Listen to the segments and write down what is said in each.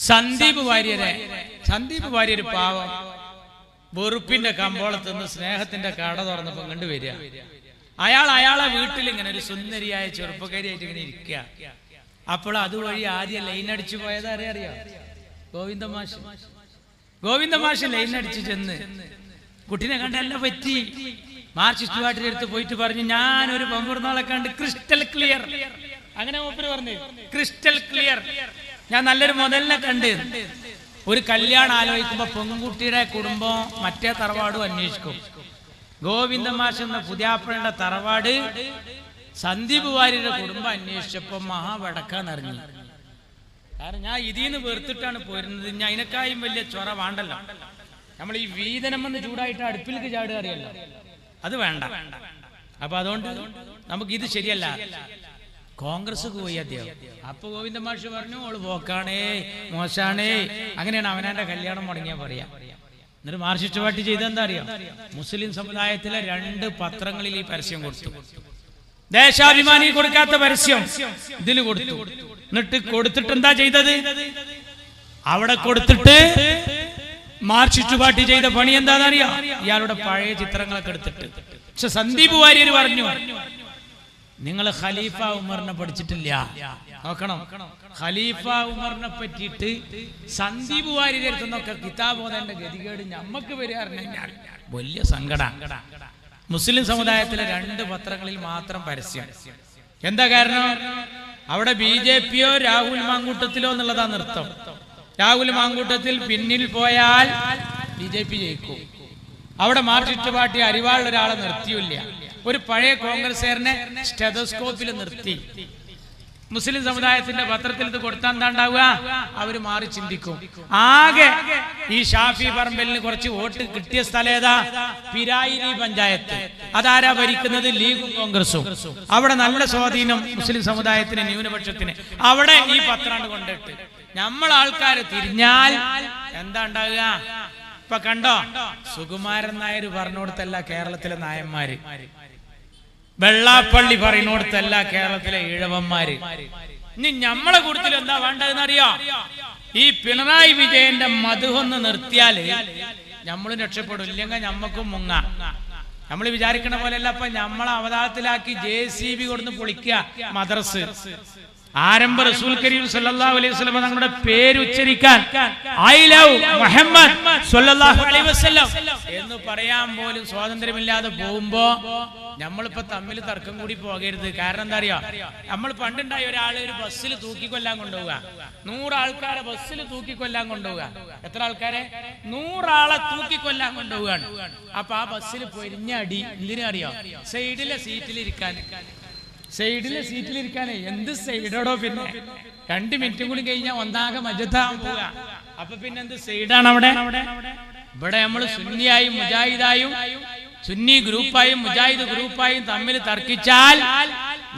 സന്ദീപ് വാര്യർ പാവം വെറുപ്പിന്റെ കമ്പോളത്ത് നിന്ന് സ്നേഹത്തിന്റെ കട തുറന്നപ്പോ കണ്ടുവരിക. അയാളെ വീട്ടിൽ ഇങ്ങനെ ഒരു സുന്ദരിയായ ചെറുപ്പക്കാരിയായിട്ട് ഇങ്ങനെ ഇരിക്കുക. അപ്പോൾ അതുവഴി ആദ്യം ലൈൻ അടിച്ചു പോയത് അറിയാം, ഗോവിന്ദ മാഷ് ലൈൻ അടിച്ചു ചെന്ന് കുട്ടീനെ കണ്ടല്ല പറ്റി. മാർച്ച് സ്റ്റുവാർട്ടിന്റെ അടുത്ത് പോയിട്ട് പറഞ്ഞു, ഞാനൊരു പമ്പൂർന്നാളെ കണ്ട് ക്രിസ്റ്റൽ ക്ലിയർ. അങ്ങനെ മൂപ്പര് പറഞ്ഞു, ക്രിസ്റ്റൽ ക്ലിയർ, ഞാൻ നല്ലൊരു മുതലിനെ കണ്ട്. ഒരു കല്യാണം ആലോചിക്കുമ്പോ പെൺകുട്ടിയുടെ കുടുംബം മറ്റേ തറവാടും അന്വേഷിക്കും. ഗോവിന്ദ മാഷ് എന്ന പുതിയാപ്പളുടെ തറവാട് സന്ദീപ് വാര്യരുടെ കുടുംബം അന്വേഷിച്ചപ്പോ മഹാവടക്കാന്നറിഞ്ഞു. കാരണം ഞാൻ ഇതിന്ന് വെറുത്തിട്ടാണ് പോരുന്നത്, ഞാൻ അതിനേക്കായും വലിയ ചൊറ വേണ്ടല്ലോ. നമ്മൾ ഈ വീതനം വന്ന് ചൂടായിട്ട് അടുപ്പിലേക്ക് ചാടുക അറിയല്ലോ, അത് വേണ്ട. അപ്പൊ അതുകൊണ്ട് നമുക്കിത് ശരിയല്ല. കോൺഗ്രസ് പോയി അദ്ദേഹം. അപ്പൊ ഗോവിന്ദ മാഷ് പറഞ്ഞു, ഓള് പോക്കാണേ, മോശാണേ. അങ്ങനെയാണ് അവനാന്റെ കല്യാണം മുടങ്ങിയാ പറയാ. എന്നിട്ട് മാർക്സിസ്റ്റ് പാർട്ടി ചെയ്തെന്താ അറിയാം, മുസ്ലിം സമുദായത്തിലെ 2 പത്രങ്ങളിൽ ഈ പരസ്യം കൊടുത്തു. ദേശാഭിമാനി കൊടുക്കാത്ത പരസ്യം ഇതിൽ കൊടുത്തു. എന്നിട്ട് കൊടുത്തിട്ട് എന്താ ചെയ്തത്, അവിടെ കൊടുത്തിട്ട് മാർക്സിസ്റ്റ് പാർട്ടി ചെയ്ത പണി എന്താണെന്നറിയാം, ഇയാളുടെ പഴയ ചിത്രങ്ങളൊക്കെ എടുത്തിട്ട്. പക്ഷെ സന്ദീപ് വാര്യർ പറഞ്ഞു, നിങ്ങൾ ഖലീഫ ഉമറിനെ പഠിച്ചിട്ടില്ല. നോക്കണം, ഖലീഫ ഉമറിനെ പറ്റിയിട്ട് സന്ദീപ് വാര്യരുടെ അടുത്തുനിന്നൊക്കെ കിതാബ് ഓതേണ്ട ഗതികേട് ഞമ്മക്ക് വരികയായിരുന്നെങ്കിൽ വലിയ സങ്കടം. മുസ്ലിം സമുദായത്തിലെ 2 പത്രങ്ങളിൽ മാത്രം പരസ്യം. എന്താ കാരണം, അവിടെ BJPയോ രാഹുൽ മാങ്കൂട്ടത്തിലോ എന്നുള്ളതാ നൃത്തം. രാഹുൽ മാങ്കൂട്ടത്തിൽ പിന്നിൽ പോയാൽ BJP ജയിക്കും. അവിടെ മാർക്സിസ്റ്റ് പാർട്ടി അരിവാളിൽ ഒരാളെ നിർത്തിയില്ല. ഒരു പഴയ കോൺഗ്രസ്സുകാരനെ സ്റ്റെതസ്കോപ്പിൽ നിർത്തി. മുസ്ലിം സമുദായത്തിന്റെ പത്രത്തിൽ ഇത് കൊടുത്താൽ എന്താ ഉണ്ടാവുക, അവര് മാറി ചിന്തിക്കും. ആകെ ഈ ഷാഫി പറമ്പലിന് കുറച്ച് വോട്ട് കിട്ടിയ സ്ഥലം ഏതാ, പിരായിരി പഞ്ചായത്ത്. അതാരാ ഭരിക്കുന്നത്, ലീഗും കോൺഗ്രസും. അവിടെ നല്ല സ്വാധീനം മുസ്ലിം സമുദായത്തിന്, ന്യൂനപക്ഷത്തിന്. അവിടെ ഈ പത്രാണ്ട് കൊണ്ടിട്ട് നമ്മളാൾക്കാര് തിരിഞ്ഞാൽ എന്താ ഉണ്ടാവുക. ഇപ്പൊ കണ്ടോ, സുകുമാരൻ നായർ പറഞ്ഞോടത്തല്ല കേരളത്തിലെ നായന്മാര്, വെള്ളാപ്പള്ളി പറയുന്നോടത്തല്ല കേരളത്തിലെ ഈഴവന്മാര്. ഇനി നമ്മളെ കൂട്ടത്തിൽ എന്താ വേണ്ടതെന്ന് അറിയോ, ഈ പിണറായി വിജയന്റെ മധുഹൊന്ന് നിർത്തിയാല് നമ്മളും രക്ഷപ്പെടും, ഇല്ലെങ്കിൽ നമ്മക്കും മുങ്ങാം. നമ്മൾ വിചാരിക്കണ പോലെയല്ല. അപ്പൊ നമ്മളെ അവതാളത്തിലാക്കി JCB കൊടുന്ന് പൊളിക്കുക മദ്രസ്. ആരംഭ റസൂൽ കരീം സല്ലല്ലാഹു അലൈഹി വസല്ലം തങ്ങളുടെ പേര് ഉച്ചരിക്കാൻ ഐ ലവ് മുഹമ്മദ് സല്ലല്ലാഹു അലൈഹി വസല്ലം എന്ന് പറയാൻ പോലും സ്വാതന്ത്ര്യമില്ലാതെ പോകുമ്പോ നമ്മളിപ്പോ തമ്മിൽ തർക്കം കൂടി പോകരുത്. കാരണം എന്താ അറിയോ, നമ്മൾ പണ്ടുണ്ടായ ഒരാളെ ഒരു ബസ്സിൽ തൂക്കിക്കൊല്ലാൻ കൊണ്ടുപോവുക, 100 ആൾക്കാരെ ബസ്സിൽ തൂക്കിക്കൊല്ലാൻ കൊണ്ടുപോവുക. എത്ര ആൾക്കാരെ, 100 ആളെ തൂക്കിക്കൊല്ലാൻ കൊണ്ടുപോവുകയാണ്. അപ്പൊ ആ ബസ്സിൽ പൊരിഞ്ഞ അടി എന്തിനാ അറിയോ, സൈഡിലെ സീറ്റിലിരിക്കാനേ. എന്ത് സൈഡോടോ, പിന്നെ 2 മിനിറ്റും കൂടി കഴിഞ്ഞാൽ ഒന്നാകെ മജത്താൻ പോവുക. അപ്പൊ പിന്നെ എന്ത് സൈഡാണ് അവിടെ. ഇവിടെ നമ്മൾ സുന്നിയായും മുജാഹിദായും, സുന്നി ഗ്രൂപ്പായും മുജാഹിദ് ഗ്രൂപ്പായും തമ്മിൽ തർക്കിച്ചാൽ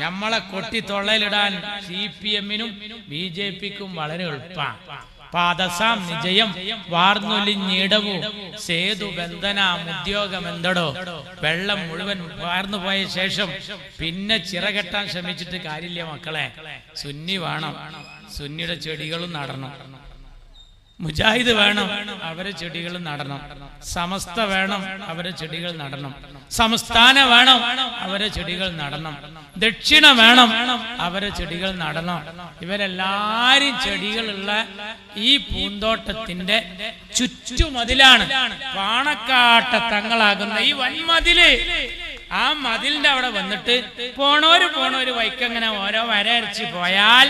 നമ്മളെ കൊട്ടി തൊള്ളയിലിടാൻ CPM-നും BJP-ക്കും വളരെ എളുപ്പമാണ്. പാദസാം നിജയം വാർന്നൊലിഞ്ഞിടവു സേതു ബന്ധന ഉദ്യോഗമെന്തടോ. വെള്ളം മുഴുവൻ വാർന്നു പോയ ശേഷം പിന്നെ ചിറകെട്ടാൻ ശ്രമിച്ചിട്ട് കാര്യമില്ല മക്കളെ. സുന്നി വേണം, സുന്നിയുടെ ചെടികളും നടണം. മുജാഹിദ് വേണം, അവരെ ചെടികൾ നടണം. സമസ്ത വേണം, അവരെ ചെടികൾ നടണം. സംസ്ഥാന വേണം, അവരെ ചെടികൾ നടണം. ദക്ഷിണ വേണം, അവരെ ചെടികൾ നടണം. ഇവരെല്ലാരും ചെടികളുള്ള ഈ പൂന്തോട്ടത്തിന്റെ ചുറ്റുമതിലാണ് പാണക്കാട്ട തങ്ങളാകുന്ന ഈ വൻമതില്. ആ മതിലിന്റെ അവിടെ വന്നിട്ട് പോണോര് വൈക്കങ്ങനെ ഓരോ വരയരച്ച് പോയാൽ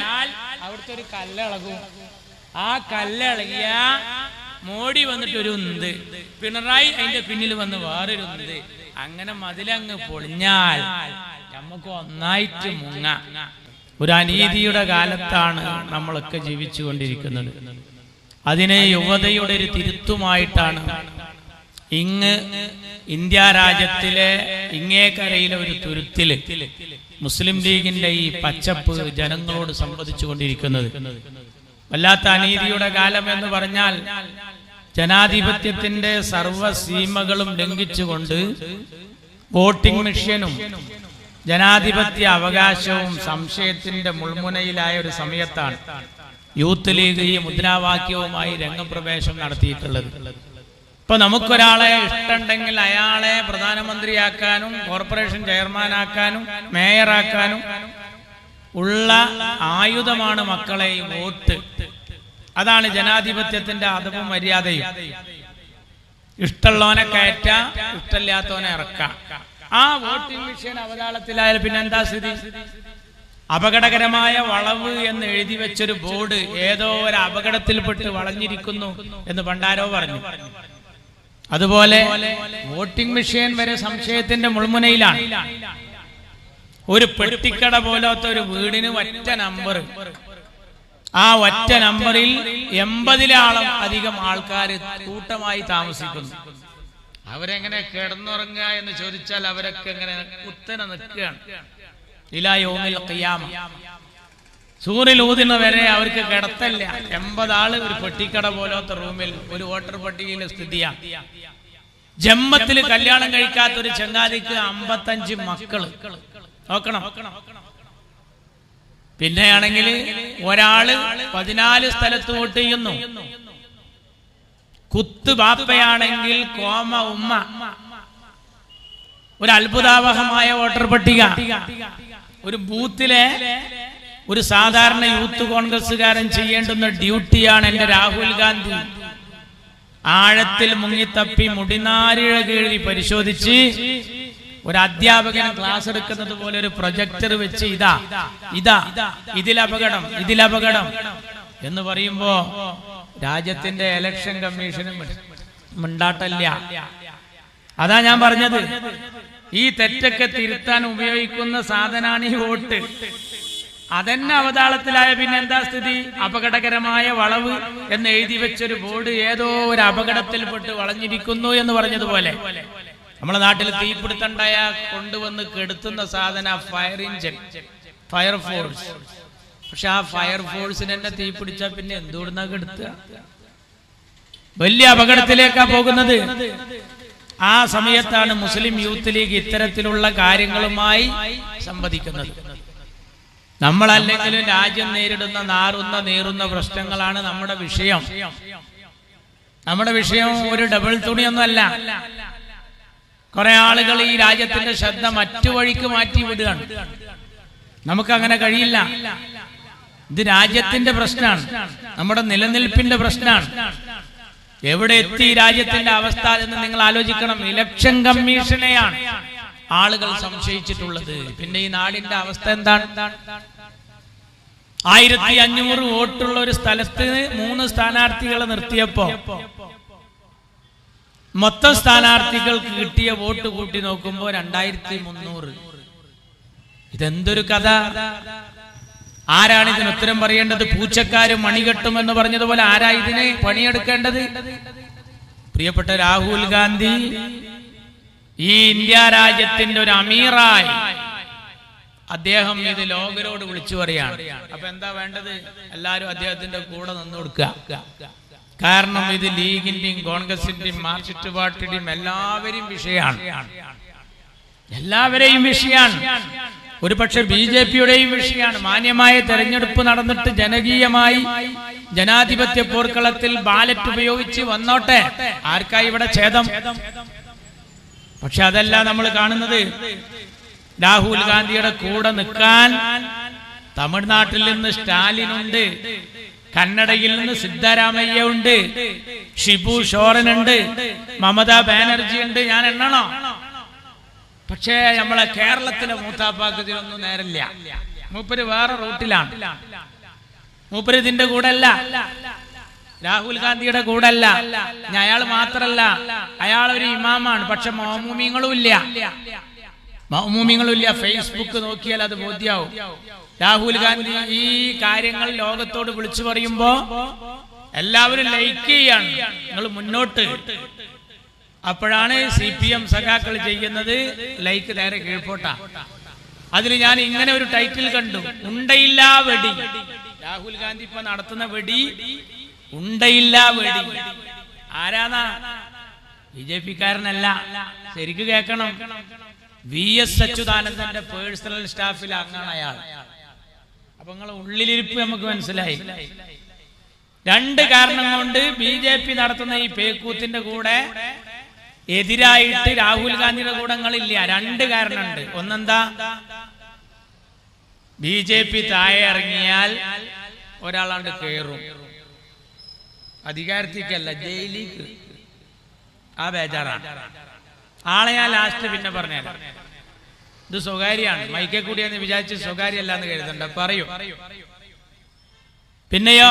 അവിടുത്തെ ഒരു കല്ലിളകും. ആ കല്ലിളകിയ മോഡി വന്നിട്ട് ഒരു ഉന്ത്, പിണറായി അതിന്റെ പിന്നിൽ വന്ന് വേറൊരു ഉന്ത്. അങ്ങനെ മതിലങ്ങ് പൊളിഞ്ഞാൽ നമുക്ക് ഒന്നായിട്ട് മുങ്ങ. ഒരു അനീതിയുടെ കാലത്താണ് നമ്മളൊക്കെ ജീവിച്ചു കൊണ്ടിരിക്കുന്നത്. അതിനെ യുവതയുടെ ഒരു തിരുത്തുമായിട്ടാണ് ഇങ്ങ് ഇന്ത്യ രാജ്യത്തിലെ ഇങ്ങേക്കരയിലെ ഒരു തുരുത്തില് മുസ്ലിം ലീഗിന്റെ ഈ പച്ചപ്പ് ജനങ്ങളോട് സംവദിച്ചു കൊണ്ടിരിക്കുന്നത്. വല്ലാത്ത അനീതിയുടെ കാലം എന്ന് പറഞ്ഞാൽ ജനാധിപത്യത്തിന്റെ സർവ്വസീമകളും ലംഘിച്ചുകൊണ്ട് വോട്ടിംഗ് മെഷീനും ജനാധിപത്യ അവകാശവും സംശയത്തിന്റെ മുൾമുനയിലായ ഒരു സമയത്താണ് യൂത്ത് ലീഗ് ഈ മുദ്രാവാക്യവുമായി രംഗപ്രവേശം നടത്തിയിട്ടുള്ളത്. ഇപ്പൊ നമുക്കൊരാളെ ഇഷ്ടമുണ്ടെങ്കിൽ അയാളെ പ്രധാനമന്ത്രിയാക്കാനും കോർപ്പറേഷൻ ചെയർമാനാക്കാനും മേയറാക്കാനും ഉള്ള ആയുധമാണ് മക്കളെ ഈ വോട്ട്. അതാണ് ജനാധിപത്യത്തിന്റെ അദബും മര്യാദയും. ഇഷ്ടമുള്ളവനെ കയറ്റ, ഇഷ്ടമില്ലാത്തവനെ ഇറക്കാം. ആ വോട്ടിംഗ് മെഷീൻ അവതാളത്തിലായാലും പിന്നെ എന്താ സ്ഥിതി? അപകടകരമായ വളവ് എന്ന് എഴുതി വെച്ചൊരു ബോർഡ് ഏതോ ഒരു അപകടത്തിൽപ്പെട്ട് വളഞ്ഞിരിക്കുന്നു എന്ന് പണ്ടാരോ പറഞ്ഞു. അതുപോലെ വോട്ടിംഗ് മെഷീൻ വരെ സംശയത്തിന്റെ മുൾമുനയിലാണ്. ഒരു പെട്ടിക്കട പോലത്തെ ഒരു വീടിന് ഒറ്റ നമ്പർ, ആ ഒറ്റ നമ്പറിൽ 80-ലും അധികം ആൾക്കാർ കൂട്ടമായി താമസിക്കുന്നു. അവരെങ്ങനെ കിടന്നുറങ്ങുക എന്ന് ചോദിച്ചാൽ അവരൊക്കെ എങ്ങനെ കുത്തനെ നിൽക്കുകയാണ്. ഇലാ യൗമിൽ ഖിയാമ, സൂര്യൻ ഊതുന്ന വരെ അവർക്ക് കിടത്തല്ല. 80 ആള് ഒരു പെട്ടിക്കട പോലത്തെ റൂമിൽ, ഒരു വോട്ടർ പട്ടികയിലെ സ്ഥിതിയാണ്. ജന്മത്തിൽ കല്യാണം കഴിക്കാത്ത ഒരു ചങ്ങാതിക്ക് 55 മക്കള്. നോക്കണം. പിന്നെയാണെങ്കിൽ ഒരാള് 14 സ്ഥലത്ത് വോട്ട് ചെയ്യുന്നു. കുത്ത് ബാപ്പയാണെങ്കിൽ കോമ ഉമ്മ. ഒരു അത്ഭുതാവഹമായ വോട്ടർ പട്ടിക. ഒരു ബൂത്തിലെ ഒരു സാധാരണ യൂത്ത് കോൺഗ്രസ്സുകാരൻ ചെയ്യേണ്ടുന്ന ഡ്യൂട്ടിയാണ് എന്റെ രാഹുൽ ഗാന്ധി. ആഴത്തിൽ മുങ്ങിത്തപ്പി മുടിനാരിഴ കീഴി പരിശോധിച്ച് ഒരു അധ്യാപകൻ ക്ലാസ് എടുക്കുന്നത് പോലെ ഒരു പ്രൊജക്ടർ വെച്ച് ഇതിലപകടം എന്ന് പറയുമ്പോ രാജ്യത്തിന്റെ ഇലക്ഷൻ കമ്മീഷനും മിണ്ടാട്ടല്ല. അതാ ഞാൻ പറഞ്ഞത്, ഈ തെറ്റൊക്കെ തിരുത്താൻ ഉപയോഗിക്കുന്ന സാധനാണ് ഈ വോട്ട്. അതെന്നെ അവതാളത്തിലായ പിന്നെ എന്താ സ്ഥിതി? അപകടകരമായ വളവ് എന്ന് എഴുതി വെച്ചൊരു ബോർഡ് ഏതോ ഒരു അപകടത്തിൽപ്പെട്ട് വളഞ്ഞിരിക്കുന്നു എന്ന് പറഞ്ഞതുപോലെ നമ്മുടെ നാട്ടിൽ തീപിടുത്തണ്ടായ കൊണ്ടുവന്ന് കെടുത്തുന്ന സാധന ഫയർ എഞ്ചിൻ, ഫയർഫോഴ്സ്. പക്ഷെ ആ ഫയർഫോഴ്സിന് തന്നെ തീപിടിച്ചാൽ പിന്നെ എന്തുകൊണ്ടാ കെടുത്തുക? വലിയ അപകടത്തിലേക്കാ പോകുന്നത്. ആ സമയത്താണ് മുസ്ലിം യൂത്ത് ലീഗ് ഇത്തരത്തിലുള്ള കാര്യങ്ങളുമായി സംവദിക്കുന്നത്. നമ്മളല്ലെങ്കിലും രാജ്യം നേരിടുന്ന നീറുന്ന പ്രശ്നങ്ങളാണ് നമ്മുടെ വിഷയം. നമ്മുടെ വിഷയം ഒരു ഡബിൾ തുണിയൊന്നുമല്ല. കുറെ ആളുകൾ ഈ രാജ്യത്തിന്റെ ശ്രദ്ധ മറ്റു വഴിക്ക് മാറ്റി വിടുകയാണ്. നമുക്കങ്ങനെ കഴിയില്ല. ഇത് രാജ്യത്തിന്റെ പ്രശ്നമാണ്, നമ്മുടെ നിലനിൽപ്പിന്റെ പ്രശ്നമാണ്. എവിടെ എത്തി രാജ്യത്തിന്റെ അവസ്ഥ എന്ന് നിങ്ങൾ ആലോചിക്കണം. ഇലക്ഷൻ കമ്മീഷനെയാണ് ആളുകൾ സംശയിച്ചിട്ടുള്ളത്. പിന്നെ ഈ നാടിന്റെ അവസ്ഥ എന്താണ്? 1500 വോട്ടുള്ള ഒരു സ്ഥലത്ത് 3 സ്ഥാനാർത്ഥികളെ നിർത്തിയപ്പോ മൊത്തം സ്ഥാനാർത്ഥികൾക്ക് കിട്ടിയ വോട്ട് കൂട്ടി നോക്കുമ്പോ 2300. ഇതെന്തൊരു കഥ! ആരാണ് ഇതിന് ഉത്തരം പറയേണ്ടത്? പൂച്ചക്കാരും മണികെട്ടും എന്ന് പറഞ്ഞതുപോലെ ആരാ ഇതിന് പണിയെടുക്കേണ്ടത്? പ്രിയപ്പെട്ട രാഹുൽ ഗാന്ധി ഈ ഇന്ത്യ രാജ്യത്തിന്റെ ഒരു അമീറായി അദ്ദേഹം ഇത് ലോകരോട് വിളിച്ചു പറയാണ്. അപ്പൊ എന്താ വേണ്ടത്? എല്ലാരും അദ്ദേഹത്തിന്റെ കൂടെ നിന്ന് കൊടുക്കുക. കാരണം ഇത് ലീഗിന്റെയും കോൺഗ്രസിന്റെയും മാർക്സിസ്റ്റ് പാർട്ടിയുടെയും എല്ലാവരെയും വിഷയമാണ്. ഒരു പക്ഷെ BJP-യുടെയും വിഷയമാണ്. മാന്യമായ തെരഞ്ഞെടുപ്പ് നടന്നിട്ട് ജനകീയമായി ജനാധിപത്യ പോർക്കളത്തിൽ ബാലറ്റ് ഉപയോഗിച്ച് വന്നോട്ടെ, ആർക്കായി ഇവിടെ ഛേദം? പക്ഷെ അതല്ല നമ്മൾ കാണുന്നത്. രാഹുൽ ഗാന്ധിയുടെ കൂടെ നിൽക്കാൻ തമിഴ്നാട്ടിൽ നിന്ന് സ്റ്റാലിനുണ്ട്, കന്നഡയിൽ നിന്ന് സിദ്ധരാമയ്യ ഉണ്ട്, ഷിബു സോറനുണ്ട്, മമതാ ബാനർജി ഉണ്ട്. ഞാൻ എണ്ണണോ? പക്ഷേ നമ്മളെ കേരളത്തിലെ മൂത്താപ്പാക്ക് ഇതിലൊന്നും നേരില്ല. മൂപ്പര് വേറെ റൂട്ടിലാണ്. മൂപ്പര് ഇതിന്റെ കൂടെ അല്ല, രാഹുൽ ഗാന്ധിയുടെ കൂടെ അല്ല. അയാൾ മാത്രല്ല, അയാൾ ഒരു ഇമാമാണ്. പക്ഷെ മൗമൂമിങ്ങളും ഇല്ല. ഫേസ്ബുക്ക് നോക്കിയാൽ അത് ബോധ്യാവും. രാഹുൽ ഗാന്ധി ഈ കാര്യങ്ങൾ ലോകത്തോട് വിളിച്ചു പറയുമ്പോ എല്ലാവരും ലൈക്ക് ചെയ്യാണ്, നിങ്ങൾ മുന്നോട്ട്. അപ്പോഴാണ് CPM സഖാക്കൾ ചെയ്യുന്നത് ലൈക്ക് നേരെ കീഴ്പോട്ടാ. അതിൽ ഞാൻ ഇങ്ങനെ ഒരു ടൈറ്റിൽ കണ്ടു, ഉണ്ടയില്ലാ വെടി. രാഹുൽ ഗാന്ധി ഇപ്പൊ നടത്തുന്ന വെടി ഉണ്ടയില്ലാ വെടി. ആരാന്നാ? BJP-കാരനല്ല. ശരിക്ക് കേൾക്കണം. VS അച്യുതാനന്ദന്റെ പേഴ്സണൽ സ്റ്റാഫിൽ അംഗമാണ് അയാൾ. അപ്പൊ നിങ്ങളെ ഉള്ളിലിരിപ്പ് നമുക്ക് മനസ്സിലായി. രണ്ട് കാരണം കൊണ്ട് BJP നടത്തുന്ന ഈ പേക്കൂത്തിന്റെ കൂടെ എതിരായിട്ട് രാഹുൽ ഗാന്ധിയുടെ കൂടങ്ങളില്ല. രണ്ട് കാരണമുണ്ട്. ഒന്നെന്താ, BJP താഴെ ഇറങ്ങിയാൽ ഒരാളാണ്ട് കയറും, അധികാരത്തിക്കല്ല ജയിലിലേക്ക്. ആ ബേജാറാണ്. ആളെ ഞാൻ ലാസ്റ്റ് പിന്നെ പറഞ്ഞുതരാം. ഇത് സ്വകാര്യമാണ്, മൈക്കെ കൂടിയെന്ന് വിചാരിച്ച് സ്വകാര്യമല്ല എന്ന് കരുതണ്ട, പറയൂ. പിന്നെയോ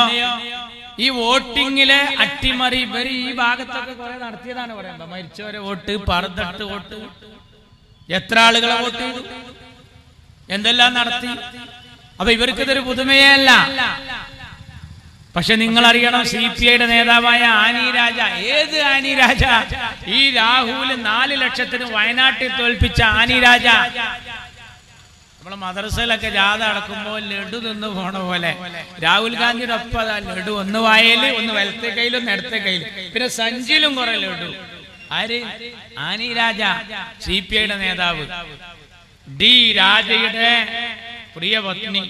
ഈ വോട്ടിങ്ങിലെ അട്ടിമറി ഇവര് ഈ ഭാഗത്തൊക്കെ കുറെ നടത്തിയതാണ് പറയുമ്പോ. മരിച്ചവരെ വോട്ട്, പറന്നിട്ട് വോട്ട്, എത്ര ആളുകളെ വോട്ട് ചെയ്തു, എന്തെല്ലാം നടത്തി. അപ്പൊ ഇവർക്ക് ഇതൊരു പുതുമയേ അല്ല. പക്ഷെ നിങ്ങൾ അറിയണം, CPIയുടെ നേതാവായ ആനി രാജ, ഏത് ആനി രാജ? ഈ രാഹുൽ 4 ലക്ഷത്തിന് വയനാട്ടിൽ തോൽപ്പിച്ച ആനി രാജ. നമ്മളെ മദ്രസയിലൊക്കെ ജാഥ നടക്കുമ്പോൾ ലഡു തിന്നു പോണ പോലെ രാഹുൽ ഗാന്ധിയുടെ ഒപ്പം ലഡു, ഒന്ന് വായല്, ഒന്ന് വലത്തെ കയ്യിലും ഒന്ന് ഇടത്തെ കയ്യിലും, പിന്നെ സഞ്ചിയിലും കുറെ ലഡു. ആര്? ആനി രാജ, CPIയുടെ നേതാവ്. ഡി രാജയുടെ പ്രിയ പത്നി,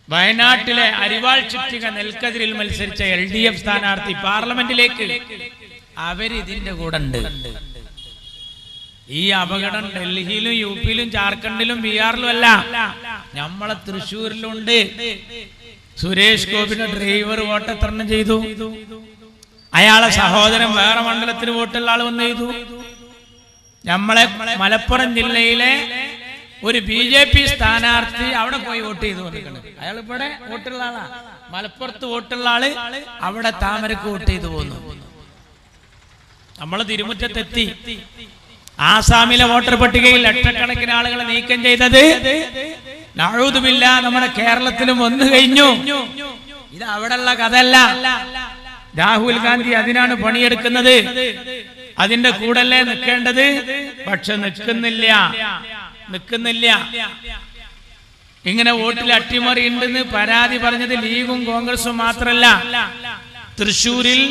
വയനാട്ടിലെ അരിവാൾ ചുറ്റിക നെൽക്കതിരിൽ മത്സരിച്ച LDF സ്ഥാനാർത്ഥി പാർലമെന്റിലേക്ക്. അവരിതിന്റെ കൂടെ ഉണ്ട്. ഈ അപകടം ഡൽഹിയിലും UPയിലും ജാർഖണ്ഡിലും ബീഹാറിലും അല്ല, നമ്മളെ തൃശ്ശൂരിലുണ്ട്. സുരേഷ് ഗോപിയുടെ ഡ്രൈവർ വോട്ട് എത്രണ്ണം ചെയ്തു? അയാളെ സഹോദരൻ വേറെ മണ്ഡലത്തിന് വോട്ടുള്ള ആൾ വന്ന് ചെയ്തു. നമ്മളെ മലപ്പുറം ജില്ലയിലെ ഒരു BJP സ്ഥാനാർത്ഥി അവിടെ പോയി വോട്ട് ചെയ്തു കൊടുക്കണം. അയാൾ ഇവിടെ വോട്ടുള്ള ആളാ, മലപ്പുറത്ത് വോട്ടുള്ള ആള് അവിടെ താമരക്ക് വോട്ട് ചെയ്തു പോന്നു. നമ്മള് തിരുമുറ്റത്തെത്തി. ആസാമിലെ വോട്ടർ പട്ടികയിൽ ലക്ഷക്കണക്കിന് ആളുകളെ നീക്കം ചെയ്തത് നഊദുബില്ല നമ്മുടെ കേരളത്തിലും വന്നു കഴിഞ്ഞു. ഇത് അവിടെയുള്ള കഥയല്ല. രാഹുൽ ഗാന്ധി അതിനാണ് പണിയെടുക്കുന്നത്. അതിന്റെ കൂടല്ലേ നിൽക്കേണ്ടത്. പക്ഷെ നിൽക്കുന്നില്ല. ഇങ്ങനെ വോട്ടിൽ അട്ടിമറി ഉണ്ടെന്ന് പരാതി പറഞ്ഞത് ലീഗും കോൺഗ്രസും മാത്രമല്ല. തൃശൂരിൽ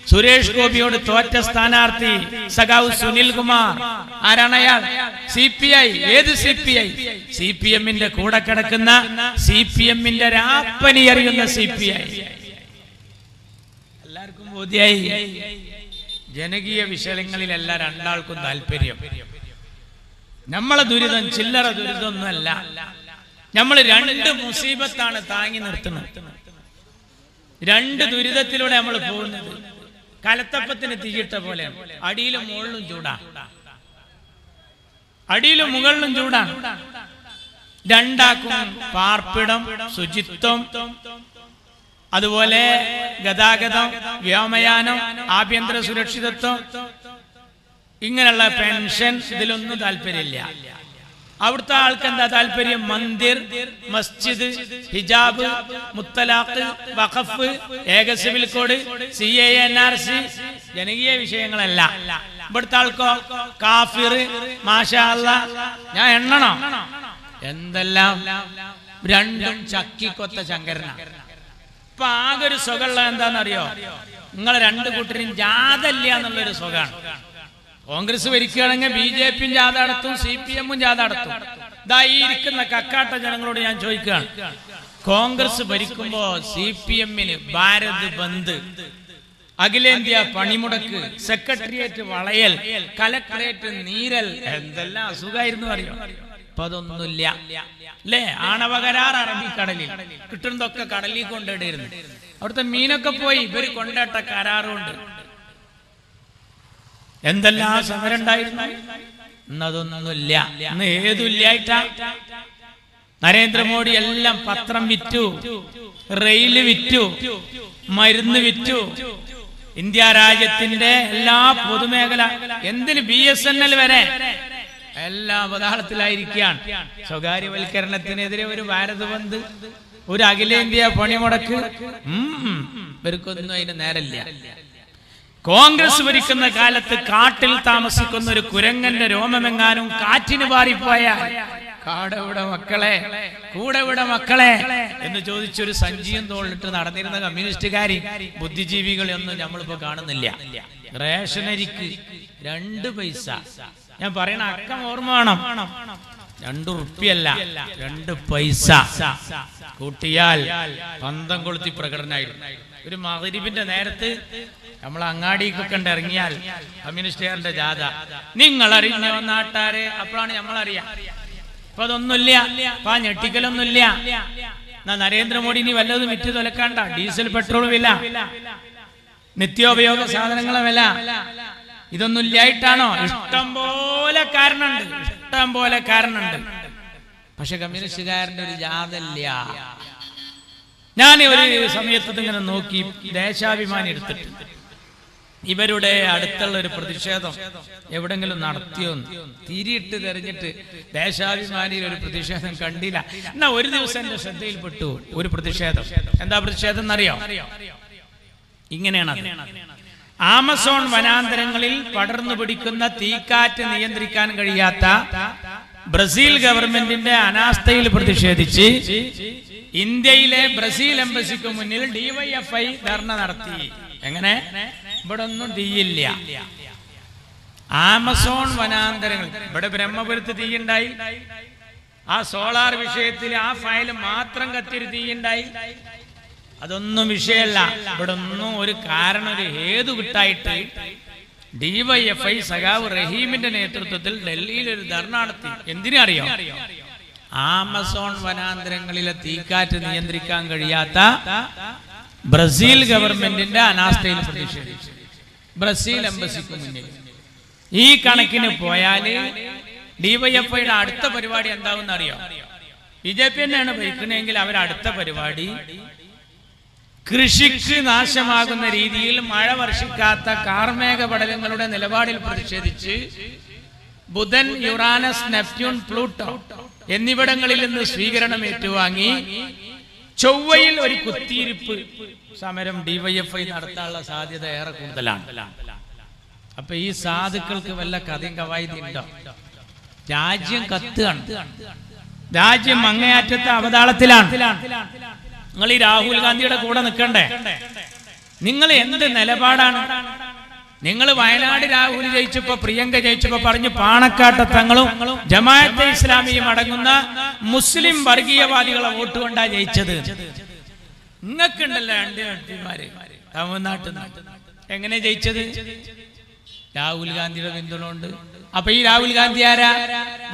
സുരേഷ് ഗോപിയോട് തോറ്റ സ്ഥാനാർത്ഥി സഖാവ് സുനിൽ കുമാർ. ആരാണ് അയാൾ? CPI. ഏത് CPI? CPM-ന്റെ കൂടെ കിടക്കുന്ന, CPM-ന്റെ രാപ്പനി അറിയുന്ന CPI. എല്ലാവർക്കും ബോധ്യായി. ജനകീയ വിഷയങ്ങളിലല്ല രണ്ടാൾക്കും താല്പര്യം. നമ്മളെ ദുരിതം ചില്ലറ ദുരിതമൊന്നുമല്ല. നമ്മൾ 2 മുസീബത്താണ് താങ്ങി നിർത്തുന്നത്. 2 ദുരിതത്തിലൂടെ നമ്മൾ പോകുന്നത്. കലത്തപ്പത്തിന് തീയിട്ട പോലെയാണ്. അടിയിലും മുകളിലും ചൂടാണ്, അടിയിലും മുകളിലും ചൂടാണ്. രണ്ടാക്കും പാർപ്പിടം, ശുചിത്വം, അതുപോലെ ഗതാഗതം, വ്യോമയാനം, ആഭ്യന്തര സുരക്ഷിതത്വം, ഇങ്ങനെയുള്ള പെൻഷൻ, ഇതിലൊന്നും താല്പര്യമില്ല. അവിടുത്തെ ആൾക്ക് എന്താ താല്പര്യം? മന്ദിർ, മസ്ജിദ്, ഹിജാബ്, മുത്തലാഖ്, വഖഫ്, ഏക സിവിൽ കോഡ്, CAA, NRC, ജനകീയ വിഷയങ്ങളല്ല. ഇവിടുത്തെ ആൾക്കോ കാഫിർ, മാഷാ അല്ലാഹ്, ഞാൻ എണ്ണണം എന്തെല്ലാം. രണ്ടും ചക്കിക്കൊത്ത ശങ്കരന. ഇപ്പൊ ആകെ ഒരു സുഖമുള്ള എന്താണെന്നറിയോ? നിങ്ങളെ 2 കൂട്ടരും ജാഥല്ല എന്നുള്ളൊരു സുഖമാണ്. കോൺഗ്രസ് ഭരിക്കുകയാണെങ്കിൽ BJP-യും ജാഥ നടത്തും, CPM-ഉം ജാഥ നടത്തും. ഇതാ ഈ ഇരിക്കുന്ന കക്കാട്ട ജനങ്ങളോട് ഞാൻ ചോദിക്കുകയാണ്, കോൺഗ്രസ് ഭരിക്കുമ്പോ CPM-ന് ഭാരത് ബന്ദ്, അഖിലേന്ത്യാ പണിമുടക്ക്, സെക്രട്ടേറിയറ്റ് വളയൽ, കലക്ടറേറ്റ് നീരൽ, എന്തെല്ലാം അസുഖമായിരുന്നു അറിയോ? ഇപ്പൊ അതൊന്നുമില്ല അല്ലേ? ആണവ കരാർ അറബിക്കടലിൽ, കിട്ടുന്നതൊക്കെ കടലിൽ കൊണ്ടിടുന്നു. അവിടുത്തെ മീനൊക്കെ പോയി ഇവര് കൊണ്ടിട്ട കരാറുണ്ട്. എന്തെല്ലാം സമരം ഉണ്ടായിരുന്നു. ഇന്നതൊന്നുമില്ല. ഇന്ന് ഏതുമില്ലായിട്ടാ? നരേന്ദ്രമോദി എല്ലാം പത്രം വിറ്റു, റെയില് വിറ്റു, മരുന്ന് വിറ്റു. ഇന്ത്യ രാജ്യത്തിന്റെ എല്ലാ പൊതുമേഖല, എന്തിന് BSNL വരെ എല്ലാം അവതാളത്തിലായിരിക്കുകയാണ്. സ്വകാര്യവൽക്കരണത്തിനെതിരെ ഒരു ഭാരത് ബന്ദ്, ഒരു അഖിലേന്ത്യാ പണിമുടക്ക്. ഇവർക്കൊന്നും അതിന് നേരല്ല. കോൺഗ്രസ് ഭരിക്കുന്ന കാലത്ത് കാട്ടിൽ താമസിക്കുന്ന ഒരു കുരങ്ങന്റെ രോമമെങ്ങാനും കാറ്റിന് പാറിപ്പോയാൽ കാടെവിടെ മക്കളെ, കൂടെവിടെ മക്കളെ എന്ന് ചോദിച്ചൊരു സഞ്ചിയും തോളിട്ട് നടന്നിരുന്ന കമ്മ്യൂണിസ്റ്റുകാരി ബുദ്ധിജീവികളെയൊന്നും നമ്മളിപ്പോ കാണുന്നില്ല. റേഷനരിക്ക് 2 പൈസ. ഞാൻ പറയണ അക്കം ഓർമ്മ വേണം. 2 റുപ്യല്ല 2 പൈസ കൂട്ടിയാൽ പന്തം കൊളുത്തി പ്രകടനമായിരുന്നു. ഒരു മഗ്‌രിബിന്റെ നേരത്ത് നമ്മൾ അങ്ങാടിക്കൊക്കെ ഇറങ്ങിയാൽ കമ്മ്യൂണിസ്റ്റുകാരന്റെ ജാഥ നിങ്ങൾ അറിഞ്ഞോ നാട്ടാരെ, അപ്പോഴാണ് നമ്മളറിയാം. അപ്പൊ അതൊന്നുമില്ല, അപ്പൊ ആ ഞെട്ടിക്കലൊന്നുമില്ല. എന്നാ നരേന്ദ്രമോദി ഇനി വല്ലതും വിറ്റ് തൊലക്കാണ്ട. ഡീസൽ പെട്രോൾ വില, നിത്യോപയോഗ സാധനങ്ങളെ വില, ഇതൊന്നും ഇല്ലായിട്ടാണോ? ഇഷ്ടം പോലെ കാരണമുണ്ട്. പക്ഷെ കമ്മ്യൂണിസ്റ്റുകാരന്റെ ഒരു ജാഥല്ല. ഞാൻ ഒരു സമയത്ത് ഇങ്ങനെ നോക്കി, ദേശാഭിമാനി എടുത്തിട്ട് ഇവരുടെ അടുത്തുള്ള ഒരു പ്രതിഷേധം എവിടെങ്കിലും നടത്തിയോ തിരിയിട്ട് തെരഞ്ഞിട്ട് ദേശാഭിമാനിയിൽ ഒരു പ്രതിഷേധം കണ്ടില്ല. എന്നാ ഒരു ദിവസം എന്റെ ശ്രദ്ധയിൽപ്പെട്ടു ഒരു പ്രതിഷേധം. എന്താ പ്രതിഷേധം എന്നറിയോ? ഇങ്ങനെയാണ്: ആമസോൺ വനാന്തരങ്ങളിൽ പടർന്നു പിടിക്കുന്ന തീക്കാറ്റ് നിയന്ത്രിക്കാൻ കഴിയാത്ത ബ്രസീൽ ഗവൺമെന്റിന്റെ അനാസ്ഥയിൽ പ്രതിഷേധിച്ച് ഇന്ത്യയിലെ ബ്രസീൽ എംബസിക്ക് മുന്നിൽ ഡിവൈഎഫ്ഐ ധർണ നടത്തി. എങ്ങനെ? ഇവിടെ ഒന്നും തീയില്ല. ആമസോൺ വനാന്തരങ്ങൾ, ഇവിടെ ബ്രഹ്മപുരത്ത് തീയുണ്ടായി, ആ സോളാർ വിഷയത്തിൽ ആ ഫയൽ മാത്രം കത്തിയൊരു തീയുണ്ടായി. അതൊന്നും വിഷയമല്ല. ഇവിടെ ഒന്നും ഒരു കാരണം, ഒരു ഹേതു കിട്ടായിട്ട് ഡിവൈഎഫ്ഐ സഖാവ് റഹീമിന്റെ നേതൃത്വത്തിൽ ഡൽഹിയിൽ ഒരു ധർണ നടത്തി. എന്തിനറിയോ? ആമസോൺ വനാന്തരങ്ങളിലെ തീക്കാറ്റ് നിയന്ത്രിക്കാൻ കഴിയാത്ത ബ്രസീൽ ഗവൺമെന്റിന്റെ അനാസ്ഥയിൽ പ്രതിഷേധിച്ചു ബ്രസീൽ എംബസിക്ക് മുന്നിൽ. ഈ കണക്കിന് പോയാല് ഡിവൈഎഫ്ഐയുടെ അടുത്ത പരിപാടി എന്താവും അറിയോ? BJP തന്നെയാണ് ഭരിക്കണമെങ്കിൽ അവരടുത്ത പരിപാടി കൃഷിക്ക് നാശമാകുന്ന രീതിയിൽ മഴ വർഷിക്കാത്ത കാർമേഘ പടലങ്ങളുടെ നിലപാടിൽ പ്രതിഷേധിച്ച് ബുധൻ, യുറാനസ്, നെപ്റ്റ്യൂൺ, പ്ലൂട്ടോ എന്നിവിടങ്ങളിൽ നിന്ന് സ്വീകരണം ഏറ്റുവാങ്ങി ചൊവ്വയിൽ ഒരു കുത്തിയിരിപ്പ് സമരം ഡിവൈഎഫ്ഐ നടത്താനുള്ള സാധ്യത ഏറെ കൂടുതലാണ്. അപ്പൊ ഈ സാധുക്കൾക്ക് വല്ല കഥയും കവായതി ഉണ്ടോ? രാജ്യം കത്തുകയാണ്, രാജ്യം അങ്ങേയറ്റത്തെ അവതാളത്തിലാണ്. നിങ്ങൾ ഈ രാഹുൽ ഗാന്ധിയുടെ കൂടെ നിൽക്കണ്ടേ? നിങ്ങൾ എന്ത് നിലപാടാണ്? നിങ്ങൾ വയനാട് രാഹുൽ ജയിച്ചപ്പോ, പ്രിയങ്ക ജയിച്ചപ്പോ പറഞ്ഞു പാണക്കാട്ടെ തങ്ങളും ജമാഅത്തെ ഇസ്ലാമിയും അടങ്ങുന്ന മുസ്ലിം വർഗീയവാദികളെ വോട്ട് കൊണ്ടാ ജയിച്ചത്. നിങ്ങൾക്കുണ്ടല്ലോ 2 എംപിമാര് തമിഴ്നാട്ടിൽ നിന്ന്. എങ്ങനെ ജയിച്ചത്? രാഹുൽ ഗാന്ധിയുടെ പിന്തുണ ഉണ്ട്. അപ്പൊ ഈ രാഹുൽ ഗാന്ധി ആരാ?